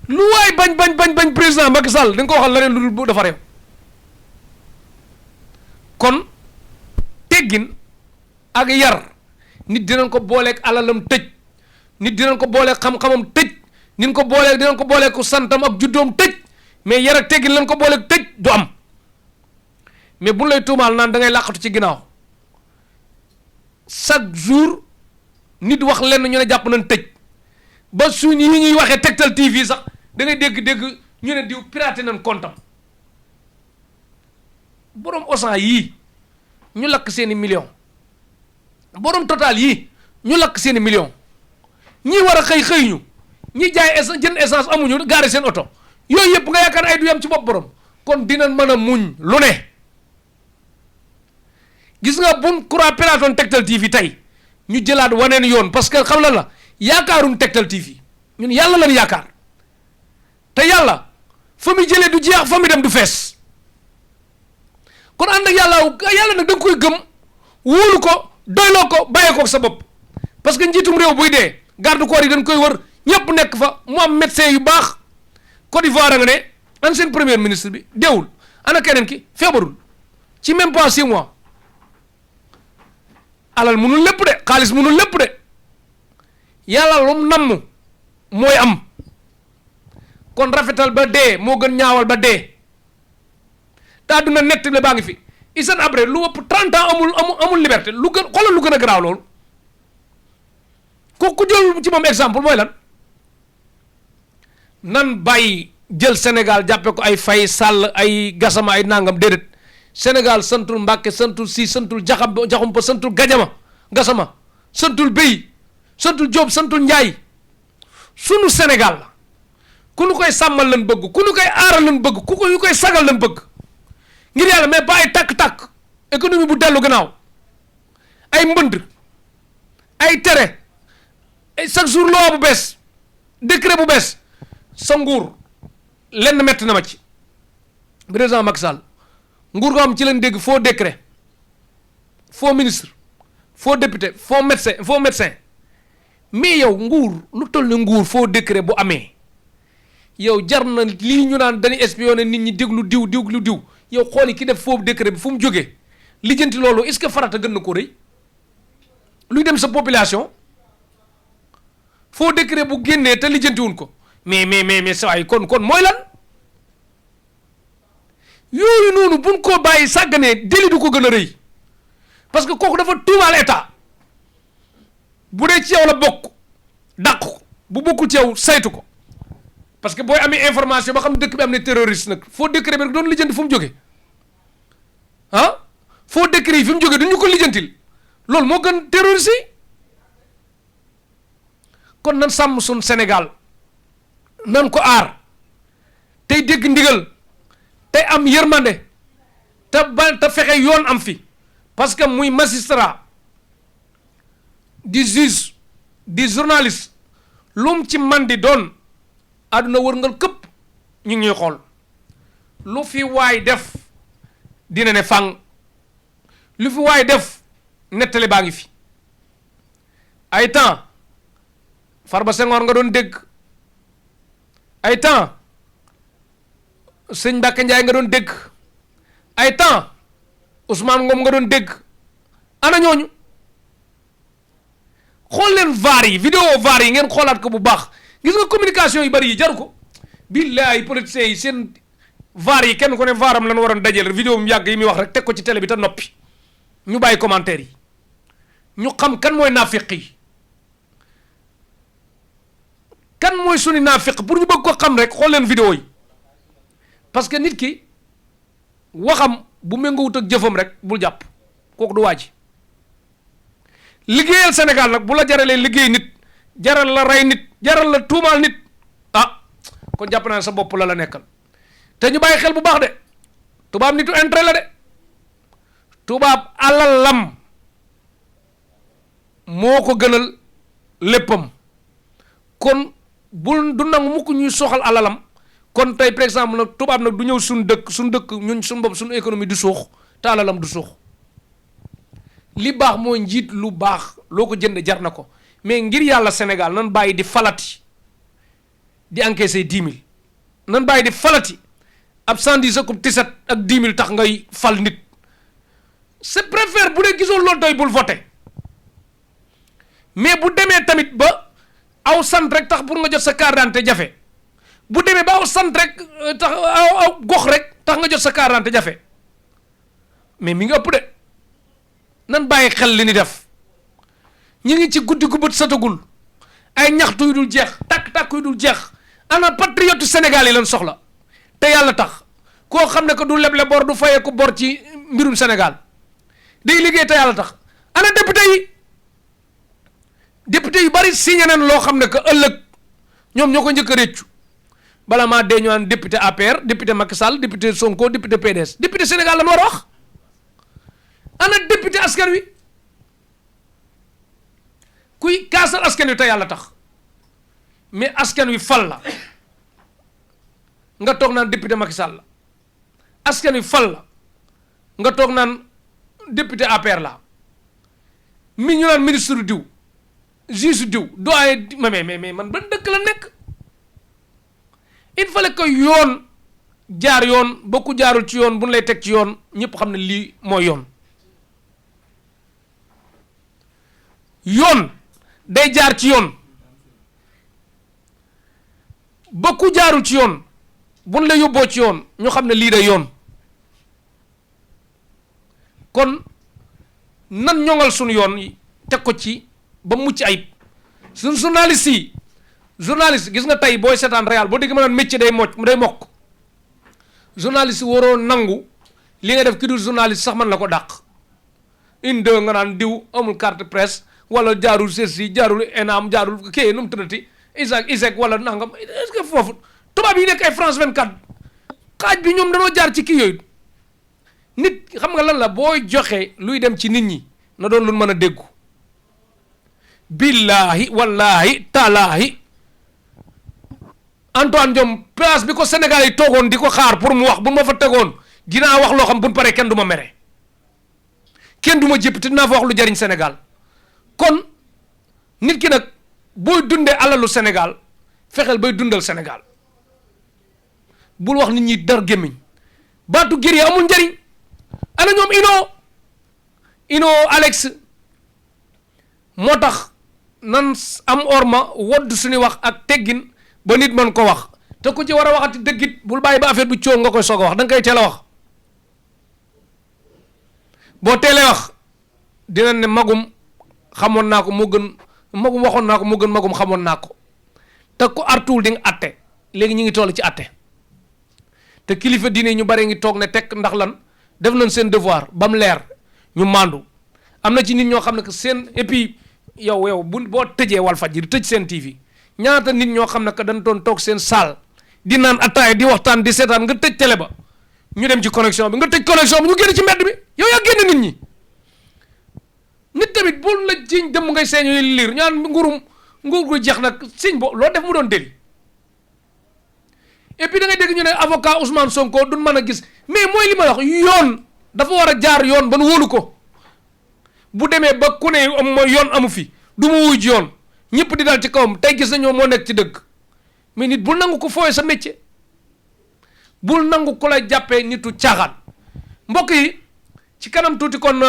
lu waay bañ président Macky Sall di nga ko waxal laneen lu dul dafa réew kon teggin ak yar nit dinañ ko booleeg alalam tëj nit dinañ ko booleeg xam-xamam tëj nit ko booleeg dinañ ko booleeg ku santam ak juddoom tëj mais yar ak teggin lañ ko booleeg tëj du am mais bu lay tuumaal naan da ngay làqatu ci ginnaaw chaque jour nit wax lenn ñu ne jàpp nañ tëj ba suñ yi ñuy waxee Tektal TV sax da ngay dégg ñu ne diw piraté nañ comptam borom Auchan yii ñu lakk seeni million borom Total yii ñu lakk seeni million ñi war a xëy ñu ñi jaay jënd essence amuñu gaare seen oto yooyu yëpp nga yaakaar ay du yam ci bopp borom kon dinañ mën a muñ lu ne gis nga buñ courant piratoon Tektal TV tey ñu jëlaat waneen yoon parce que xam la yaakaaruñ Tektal TV ñun yàlla lañ yaakaar te yàlla fa mu jëlee du jeex fa mu dem du fees kon ànd ak yàlla nag da nga koy gëm wóolu ko doyloo ko bàyyee ko sa bopp parce que njiitum réew buy dee garde corps yi dañ koy wër ñëpp nekk fa mu am médecin yu baax Côte d'Ivoire nga ne ancien premier ministre bi deewul ana keneen ki feebarul ci même pas 6 mois alal munul lépp de xaalis munul lépp de yàlla lu mu namm mooy am kon rafetal ba dee moo gën ñaawal ba dee te àdduna nett le baa ngi fi Hissène Habré lu ëpp 30 ans amul liberté lu gën xoolal lu gën a garaaw loolu ku jël ci moom exemple mooy lan nan bàyyi jël Sénégal jàppe ko ay Faye Sall ay Gassama ay nangam déedéet Sénégal santul Mbàkke santul Si santul Jaxumpa santul Gassama santul Béy santul Jóob santul Njaay sunu Sénégal la ku nu koy sàmmal lan bëgg ku nu koy aaral lan bëgg ku ñu koy sagal lan bëgg ngir yàlla mais pas ay takk-takk économie bu dellu gannaaw ay mbënd ay tere chaque jour loi bu bees décret bu bees sa nguur lenn metti na ma ci président Macky Sall nguur goo xam ci leen dégg faux décret faux ministre faux député faux médecin mais yow nguur lu toll ne nguur faux décret bu amee yow jar na lii ñu naan dañuy espionné nit ñi déglu diw yow xooli ki def faux décret bi fu mu jógee lijjanti loolu est-ce que farata gën na ko rëy luy dem sa population faux décret bu génnee te lijjantiwuñ ko mais saa yi kon mooy lan yooyu noonu buñ koo bàyyi sàgganee déli du ko gën a rëy parce que kooku dafa tuumaal état bu dee ci yow la bokk dàq ko bu bokkul ci yow saytu ko parce que booy amee information ba xam dëkk bi am ne terroriste nag faux décret bi rek doon lijjanti fu mu jógee ah faux décret yi fi mu jógee du ñu ko lijjantil loolu moo gën terroriste yi kon nan sàmm suñ Sénégal nan ko aar tey dégg ndigal tey am yërmande te fexe yoon am fi parce que muy magistrat di juge di journaliste lum ci man di doon àdduna wërngal këpp ñu ngi ñuy xool lu fi waay def dina ne fang lu fi waay def nettali baa ngi fi ay temps Farba Senghor nga doon dégg ay temps sëñ Mbacke Ndiaye nga doon dégg ay temps Ousmane Ngom nga doon dégg ana ñooñu xool leen vaar yi vidéo vaar yi ngeen xoolaat ko bu baax gis nga communication yu bari yi jaru ko billaay politiciens yi seen vaar yi kenn ku ne vaaram lan waroon dajale vidéo mu yàgg yi muy wax rek teg ko ci télé bi te noppi ñu bàyyi commentaire yi ñu xam kan mooy naafiq yi kan mooy sunu naafiq pour ñu bëgg ko xam rek xool leen vidéo yi parce que nit ki waxam bu méngoowut ak jëfam rek bul jàpp kooku du waaj liggéeyal Sénégal nag bu la jaralee liggéey nit jaral la rey nit jaral la tuumaal nit ah kon jàpp naa sa bopp la nekkal te ñu bàyyi xel bu baax de tubaab nitu intérêt la de tubaab alalam moo ko gënal léppam kon bul du nangu mukk ñuy soxal alalam kon tey par exemple nag tubaab nag du ñëw suñu dëkk ñun suñu bopp suñu économie du suux te alalam du suux li baax mooy njiit lu baax loo ko jënd jar na ko mais ngir yàlla Sénégal nan bàyyi di falati di encaisser 10 000 nan bàyyi di falati ab 110 ak tiset ak 10 000 tax ngay fal nit c'est préfère bu dee gisoo loolu doy bul voter mais bu demee tamit ba aw sant rek tax pour nga jot sa carte d'identité jafe bu demee ba aw sant rek tax aw gox rek tax nga jot sa carte d'identité jafe mais mi ngi ëpp de nan bàyyi xel li ni def ñu ngi ci guddi gu bët satagul ay ñaxtu yu dul jeex tàkk-tàkk yu dul jeex ana patriote Sénégal yi leen soxla te yàlla tax koo xam ne que du leble bor du fayee ko bor ci mbirum Sénégal day liggéey te yàlla tax ana député yu bari signé nañ loo xam ne que ëllëg ñoom ñoo ko njëkk a réccu bala maa dee ñu naan député APR député Macky Sall député Sonko député PDS député Sénégal lan war a wax ana député askan wi kuy kaasal askan wi te yàlla tax mais askan wi fal la nga toog naan député Macky Sall la askan wi fal la nga toog naan député APR la mi ñu naan ministre diw juge diw doyen mais man ban dëkk la nekk il fallait que yoon jaar yoon ba ku jaarul ci yoon bu ñu lay teg ci yoon ñëpp xam ne lii mooy yoon yoon day jaar ci yoon ba ku jaarul ci yoon bu ñu la yóbboo ci yoon ñu xam ne lii day yoon kon nan ñoŋal suñu yoon yi teg ko ci ba mucc ayib suñ journaliste gis nga tey booy seetaan Real boo dégg ma naan métier day mokk journaliste waroo nangu li nga def ki dul journaliste sax man la ko dàq une deux nga naan diw amul carte presse wala jaarul CESTI jaarul ENAM jaarul kii nu mu tuddati ISEC wala nangam est-ce que foofu tubaab yi nekk ay France 24 xaaj bi ñoom danoo jaar ci kii yooyu nit xam nga lan la booy joxe luy dem ci nit ñi na doon lu mën a déggu billahi wallahi taalaahi Antoine Diome place bi ko Sénégal yi toogoon di ko xaar pour mu wax bu ma fa tegoon dinaa wax loo xam bu ñu paree kenn du ma mere kenn du ma jëpp te dinaa fa wax lu jariñ Sénégal kon nit ki nag booy dundee alalu Sénégal fexeel bay dundal Sénégal bul wax nit ñi dar gémmiñ baatu guerrier amul njariñ ana ñoom ino Alex moo tax nan am orma wodd suñu wax ak teggin ba nit mën ko wax te ku ci war a waxati dëggit bul bàyyi ba affaire bi coow nga koy soog a wax da nga koy teel a wax boo teelee wax dina ne magum xamoon naa ko moo gën magum waxoon naa ko moo gën magum xamoon naa ko te ku artuwul di nga atte léegi ñu ngi toll ci atte te kilifa diine ñu bare ngi toog ne tekk ndax lan def nañ seen devoir ba mu leer ñu màndu am na ci nit ñoo xam ne que seen et puis yow boo tëjee Walfadjri tëj seen TV ñaata nit ñoo xam ne que dañ doon toog seen salle di naan attaaya di waxtaan di seetaan nga tëj télé ba ñu dem ci connexion bi nga tëj connexion bi ñu génn ci mbedd bi yow yaa génn nit ñi nit tamit bul la jiñ dem ngay seeñu liir ñaan nguur gu jeex nag siñ bo loo def mu doon déli et puis da ngay dégg ñu ne avocat Ousmane Sonko duñ mën a gis mais mooy li ma wax yoon dafa war a jaar yoon ba nu wóolu ko bu demee ba ku ne mooy yoon amu fi du ma wuy ji yoon ñëpp di dal ci kawam tey gis nañoo moo nekk ci dëgg mais nit bul nangu ko fooye sa métier bul nangu ku lay jàppee nitu caaxaan mbokk yi ci kanam tuuti kon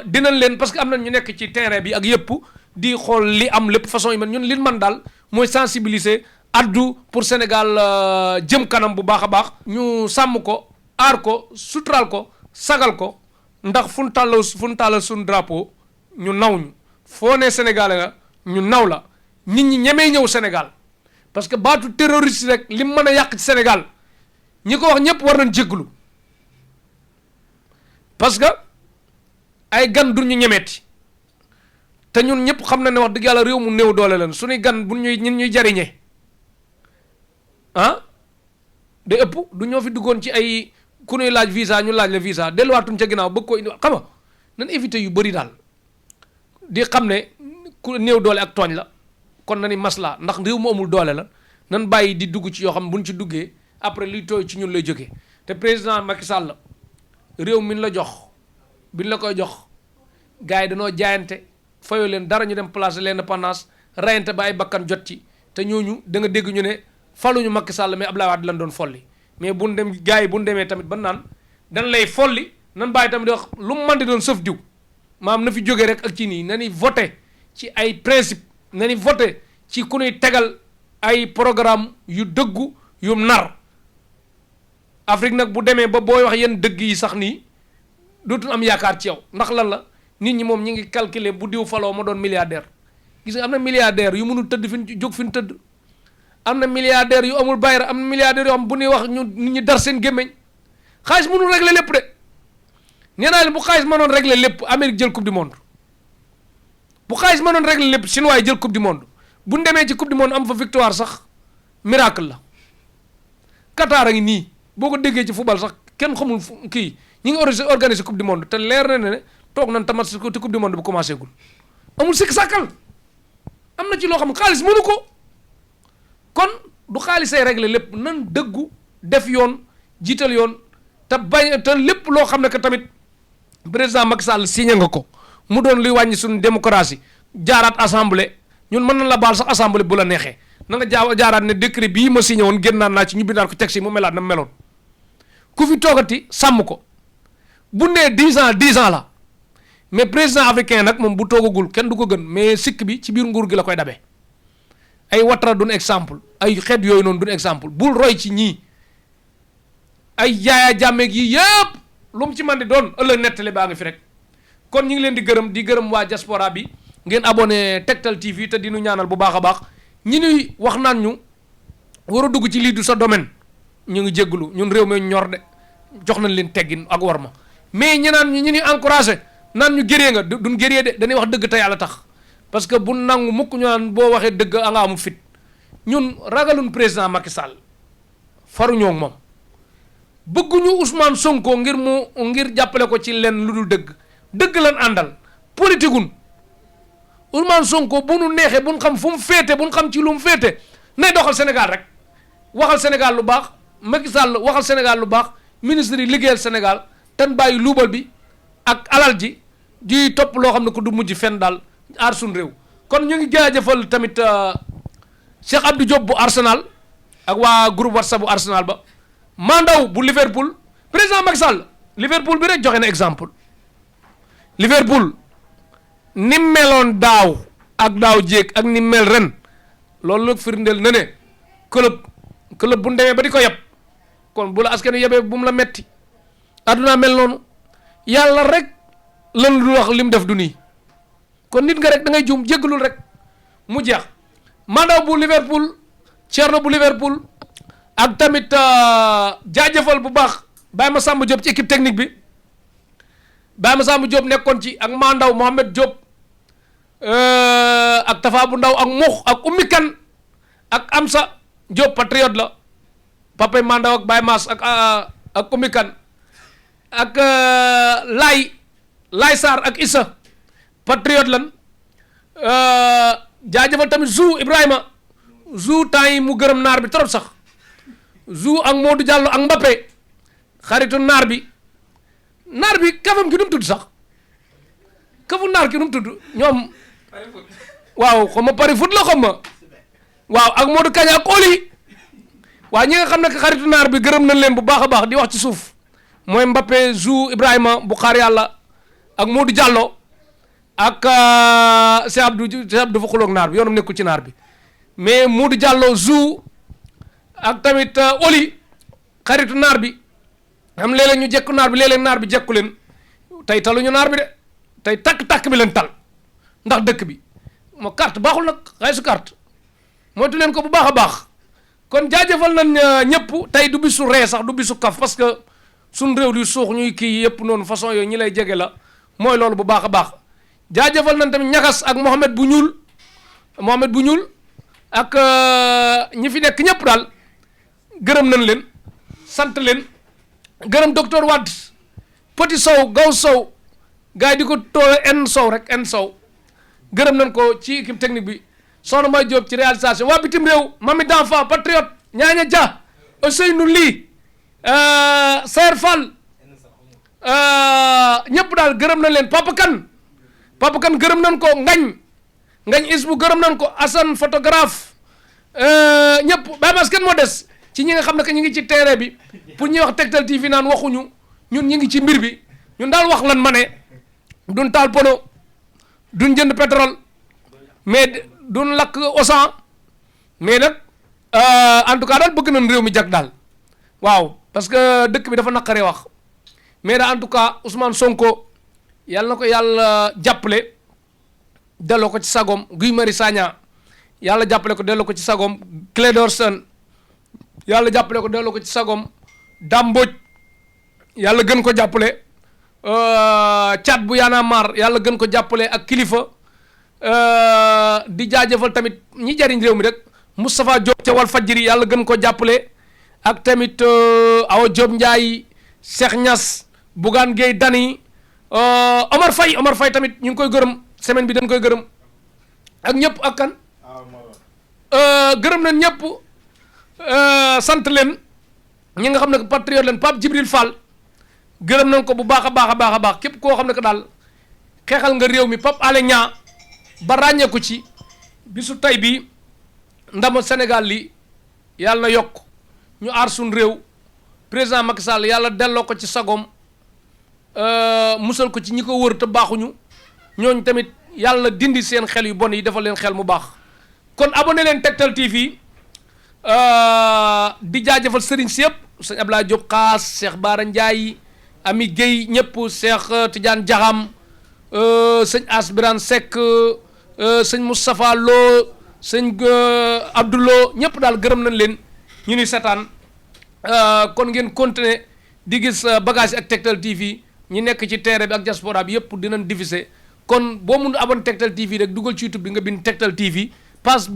dinañ leen parce que am na ñu nekk ci terrain bi ak yëpp di xool li am lépp façon yi man ñun liñ man daal mooy sensibiliser addu pour Sénégal jëm kanam bu baax a baax ñu sàmm ko aar ko suturaal ko sagal ko ndax fu ñu tàllal suñu drapeau ñu naw ñu foo ne Sénégalais la ñu naw la nit ñi ñemee ñëw Sénégal parce que baatu terroriste rek li mu mën a yàq ci Sénégal ñi ko wax ñëpp war nañ jégglu parce que ay gan du ñu ñemeeti te ñun ñëpp xam na ne wax dëgg yàlla réew mu néew doole leen suñuy gan bu ñuy jariñee ah de ëpp du ñoo fi duggoon ci ay ku ñuy laaj visa ñu laaj la visa delluwaatuñ ca ginnaaw bëgg ko indi xam nga nan éviter yu bëri daal di xam ne ku néew doole ak tooñ la kon na ni masla ndax réew mu amul doole la nan bàyyi di dugg ci yoo xam buñ ci duggee après luy tooy ci ñun lay jógee te président Macky Sall réew mi la jox biñ la koy jox gars yi dañoo jaayante fayoo leen dara ñu dem place de l'indépendance rayante ba ay bakkan jot ci te ñooñu da nga dégg ñu ne faluñu Macky Sall mais Abdoulaye Wade lañ doon folli mais buñ dem gars yi buñ demee tamit ba naan dañ lay folli nan bàyyi tamit di wax lu mu mën di doon sëf diw maam na fi jógee rek ak ci nii na ni voté ci ay principe na ni voté ci ku ñuy tegal ay programme yu dëggu yu nar Afrique nag bu demee ba booy wax yenn dëgg yi sax nii dootul am yaakaar ci yow ndax lan la nit ñi moom ñi ngi calculer bu diw faloo ma doon milliardaire gis nga am na milliardaire yu mënul tëdd fi ñu jóg fi ñu tëdd am na milliardaire yu amul bayra am na milliardaire yu am bu ñuy wax ñu nit ñi dar seen gémmiñ xaalis mënul régler lépp de nee naa leen bu xaalis mënoon régler lépp Amérique jël coupe du monde bu xaalis mënoon régler lépp chinois yi jël coupe du monde bu ñu demee ci coupe du monde am fa victoire sax miracle la Qatar a ngi nii boo ko déggee ci football sax kenn xamul kii ñi ngi organiser coupe du monde te leer na ne toog nañ tamat si coupe du monde bu commencé gul amul sikk sàkkal am na ci loo xam xaalis mënu ko kon du xaalisay régler lépp nan dëggu def yoon jiital yoon te bañ te lépp loo xam ne que tamit président Macky Sall signé nga ko mu doon luy wàññi suñu démocratie jaaraat assemblée ñun mën nañ la baal sax assemblée bu la neexee na nga jaaraat ne décret bii ma signé woon génnaan naa ci ñu bindaat ko teg si mu melaat na meloon ku fi toogati sàmm ko bu nee 10 ans la mais président africain nag moom bu toogagul kenn du ko gën mais sikk bi ci biir nguur gi la koy dabee ay Ouattara duñ exemple ay xeet yooyu noonu duñ exemple bul roy ci ñii ay Yaya Jammeh yi yëpp lu mu ci man di doon ëllëg nettali baa ngi fi rek kon ñu ngi leen di gërëm waa diaspora bi ngeen abonné Tektal TV te di nu ñaanal bu baax a baax ñi ñuy wax naan ñu war a dugg ci lii du sa domaine ñu ngi jégglu ñun réew mi ñor de jox nañ leen teggin ak war ma mais ñi naan ñu ñuy encouragé naan ñu gëree nga duñ gëree de dañuy wax dëgg te yàlla tax parce que bu nangu mukk ñu naan boo waxee dëgg a nga amu fit ñun ragalun président Macky Sall faruñoo moom bëgguñu Ousmane Sonko ngir jàppale ko ci leen lu dul dëgg lan àndal politique gun Ousmane Sonko bu nu neexee bu nu xam fu mu féete bu nu xam ci lu mu féete nay doxal Sénégal rek waxal Sénégal lu baax Macky Sall waxal Sénégal lu baax ministre yi liggéeyal Sénégal tan bàyyi luubal bi ak alal ji di topp loo xam ne ko du mujj fenn daal aar suñ réew kon ñu ngi jaajëfal tamit Cheikh Abdou Diop bu Arsenal ak waa groupe WhatsApp bu Arsenal ba Mandaw bu Liverpool président Macky Sall Liverpool bi rek joxe na exemple Liverpool ni meloon daaw ak daaw jéeg ak ni mel ren loolu nag firndeel na ne club bu demee ba di ko yeb kon bu la askan wi yebee bu mu la metti adduna mel noonu yàlla rek lan lu wax lim def du nii kon nit nga rek da ngay juum jéggalul rek mu jeex Mandaw bu Liverpool Thierno bu Liverpool ak tamit jaajëfal bu baax Baye Massamba Diop ci équipe technique bi Baye Massamba Diop nekkoon ci ak Mandaw Mohamed Diop ak Tafa bu ndaw ak Mux ak Ummi Kan ak Amsa Diop patriote la Papa Mandaw ak Baye Mass ak Ummi Kan ak Laay Sarr ak Issa patriote lan jaajëfal tamit Zou Ibrahima Zou temps yi mu gërëm naar bi trop sax Zou ak Modou Diallo ak Mbappé xaritu naar bi kafam ki nu mu tudd sax kafu naar ki nu mu tudd ñoom waaw xam ma pari foot la xam ma waaw ak Modou Kañ ak Oli waaw ñi nga xam ne xaritu naar bi gërëm nañ leen bu baax a baax di wax ci suuf mooy Mbappé Zou Ibrahima bu xaar yàlla ak Modou Diallo ak Cheikh Abdou fa xuloog naar bi yoonam nekkul ci naar bi mais Modou Diallo Zou ak tamit Oli xaritu naar bi am léeg-léeg ñu jekku naar bi léeg-léeg naar bi jekku leen tey taluñu naar bi de tey takk-takk bi leen tal ndax dëkk bi moo carte baaxul nag xay su carte moytu leen ko bu baax a baax kon jaajëfal nañ ñëpp tey du bisu ree sax du bisu kaf parce que suñ réew di suux ñuy kii yëpp noonu façon yooyu ñi lay jege la mooy loolu bu baax a baax jaajëfal nañ tamit ñagas ak Mohamed bu ñuul ak ñi fi nekk ñëpp daal gërëm nañ leen sant leen gërëm docteur Wade Petit Sow Gaw Sow gars yi di ko toole en Sow rek en Sow gërëm nañ ko ci équipe technique bi Soxna May Diop ci réalisation waa bitim réew Mami d'enfant patriote Ñaaña Dia Ousseynou Ly Sayer Fall ñëpp daal gërëm nañ leen Papa Kane gërëm nañ ko ngañ Isbu gërëm nañ ko Assane photographe ñëpp Baye Mass kenn moo des ci ñi nga xam ne que ñu ngi ci terrain bi pour ñuy wax Tektal TV naan waxuñu ñun ñu ngi ci mbir bi ñun daal wax lan ma ne duñ taal pono duñ jënd pétrole mais duñ lakk osan mais nag en tout cas daal bëgg nañ réew mi jag daal waaw parce que dëkk bi dafa naqaree wax mais daal en tout cas Ousmane Sonko yàlla na ko yàlla jàppale delloo ko ci sagom Guy Marius Sagna yàlla jàppale ko delloo ko ci sagom Clédor Sène yàlla jàppale ko delloo ko ci sagom Dame Mbodj yàlla gën ko jàppale Thiat bu Y'en a marre yàlla gën ko jàppale ak kilifa di jaajëfal tamit ñi jariñ réew mi rek Moustapha Diop ca Walf Fadjri yàlla gën ko jàppale ak tamit Awa Diop Ndiaye Cheikh Niass Bougane Gueye Dany Omar Faye tamit ñu ngi koy gërëm semaine bi dañ koy gërëm ak ñëpp ak kan gërëm nañ ñëpp sant leen ñi nga xam ne patriote leen Pape Djibril Fall gërëm nañ ko bu baax a baax képp koo xam ne que daal xeexal nga réew mi Pape Alé Niang ba ràññeeku ci bisu tay bi ndamu Sénégal li yàlla na yokk ñu aar suñ réew président Macky Sall yàlla delloo ko ci sagom musal ko ci ñi ko wër te baaxuñu ñooñu tamit yàlla dindi seen xel yu bon yi defal leen xel mu baax kon abonné leen Tektal TV di jaajëfal sëriñ si yëpp sëñ Abdoulaye Diop Xaas Cheikh Bara Ndiaye Ami Guèye ñëpp Cheikh Tidiane Diakham sëñ As Birane Seck sëñ Moustapha Lo sëñ Abdoulo ñëpp daal gërëm nañ leen ñu ni setaan kon ngeen continuer di gis bagage yi ak Tektal TV ñi nekk ci terrain bi ak diaspora bi yëpp dinañ diffuser kon boo mun abonné Tektal TV rek dugal ci YouTube bi nga bind Tektal TV page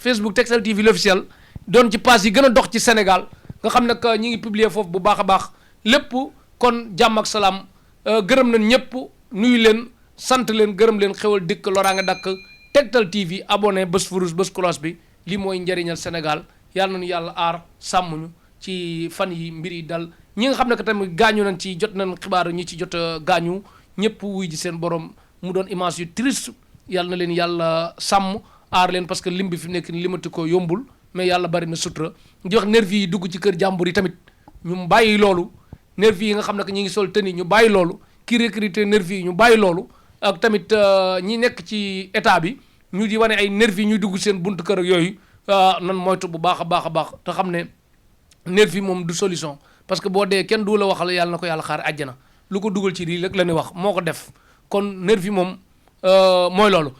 Facebook Tektal TV l'officiel doon ci page yi gën a dox ci Sénégal nga xam ne que ñi ngi publier foofu bu baax a baax lépp kon jàmm ak salaam gërëm nañ ñëpp nuyu leen sant leen gërëm leen xewal dikk loraa nga dakk Tektal TV abonné bés furus bés cloche bi lii mooy njëriñal Sénégal yàlla nañu yàlla aar sàmm ñu ci fan yi mbir yi dal ñi nga xam ne que tamit gaañu nañ ci jot nañ xibaar ñi ci jot a gaañu ñëpp wuy ji seen borom mu doon image yu triste yàlla na leen yàlla sàmm aar leen parce que lim bi fi nekk ni limati ko yombul mais yàlla bari na sutura di wax nervi yi dugg ci kër jàmbur yi tamit ñu bàyyi loolu nervi yi nga xam ne que ñi ngi sol tenue ñu bàyyi loolu ki recruter nervi yi ñu bàyyi loolu ak tamit ñi nekk ci état bi ñu di wane ay nervi yi ñuy dugg seen buntu kër ak yooyu nan moytu bu baax a baax a baax te xam ne nervi moom du solution parce que boo dee kenn du la waxal yàlla na ko yàlla xaar àjjana lu ko dugal ci lii rek la ñuy wax moo ko def kon nervi moom mooy loolu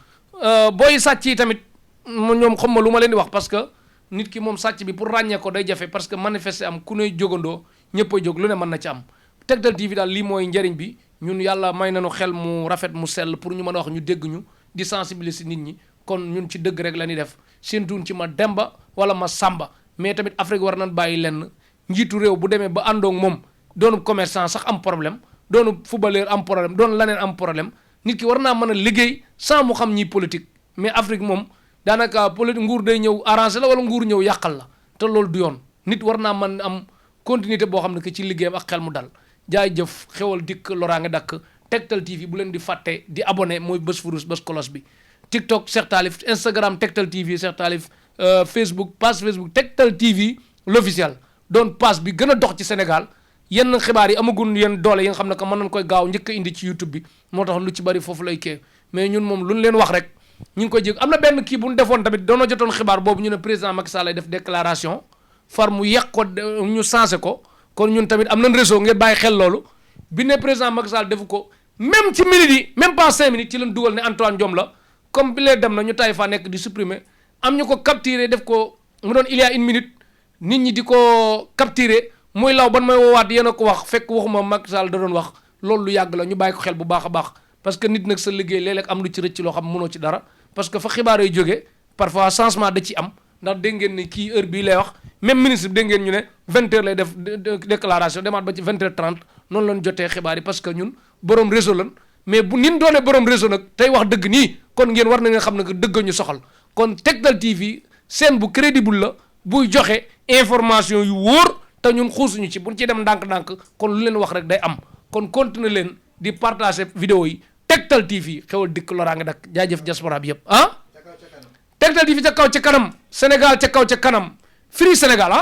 booy sàcc yi tamit ñoom xam ma lu ma leen di wax parce que nit ki moom sàcc bi pour ràññee ko day jafe parce que manifester am ku ne jógandoo ñëpp a jóg lu ne mën na ci am Tektal TV daal lii mooy njëriñ bi ñun yàlla may nañu xel mu rafet mu sell pour ñu mën a wax ñu dégg ñu di sensibiliser nit ñi kon ñun ci dëgg rek la ñuy def séentuun ci ma Demba wala ma Samba mais tamit Afrique war nañ bàyyi lenn njiitu réew bu demee ba àndoog moom doonu commerçant sax am problème doonu footballeur am problème doonu laneen am problème nit ki war naa mën a liggéey sans mu xam ñi politique mais Afrique moom daanaka politique nguur day ñëw arrangé la wala nguur ñëw yàqal la te loolu du yoon nit war naa mën am continuité boo xam ne que ci liggéeyam ak xel mu dal jaay jëf xewal dikk loraange dakk Tektal TV bu leen di fàtte di abonné mooy bés furus bés kolos bi TikTok Cheikh Talif Instagram Tektal TV Cheikh Talif Facebook page Facebook Tektal TV l'officiel doon page bi gën a dox ci Sénégal yenn xibaar yi amagun yenn doole yi nga xam ne que mën nañ koy gaaw njëkk a indi ci YouTube bi moo tax lu ci bari foofu lay kee mais ñun moom lu ñu leen wax rek ñu ngi koy jég am na benn kii bu ñu defoon tamit doona jotoon xibaar boobu ñu ne président Macky Sall lay def déclaration far mu yàq ko ñu sensé ko kon ñun tamit am nañ réseau ngeen bàyyi xel loolu bi ne président Macky Sall defu ko même ci minutes yi même pas 5 minutes ci lañ dugal ne Antoine Diome la comme bi lee dem na ñu tay faa nekk di supprimer am ñu ko capturé def ko mu doon il y a une minute nit ñi di ko capturé muy law ban may woowaat yéen a ko wax fekk waxuma Macky Sall da doon wax loolu lu yàgg la ñu bàyyi ko xel bu baax a baax parce que nit nag sa liggéey léeg-léeg am lu ci rëcc loo xam mënoo ci dara parce que fa xibaar yi jógee parfois changement da ci am ndax dégg ngeen ni kii heure bii lay wax même ministre bi dégg ngeen ñu ne 20h lay def déclaration demaat ba ci 20h30 noonu lañ jotee xibaar yi parce que ñun borom réseau lan mais bu nin doone borom réseau nag tey wax dëgg nii kon ngeen war na nga xam ne que dëgg ñu soxal kon Tektal TV seen bu crédible la buy joxe information yu wóor te ñun xuusuñu ci buñ ci dem ndànk-ndànk kon lu leen wax rek day am kon continuer leen di partager vidéo yi Tektal TV xewal dikk loraa nga dak jaajëf diaspora bi yëpp ah Tektal TV ca kaw ca kanam Sénégal ca kaw ca kanam Free Sénégal ah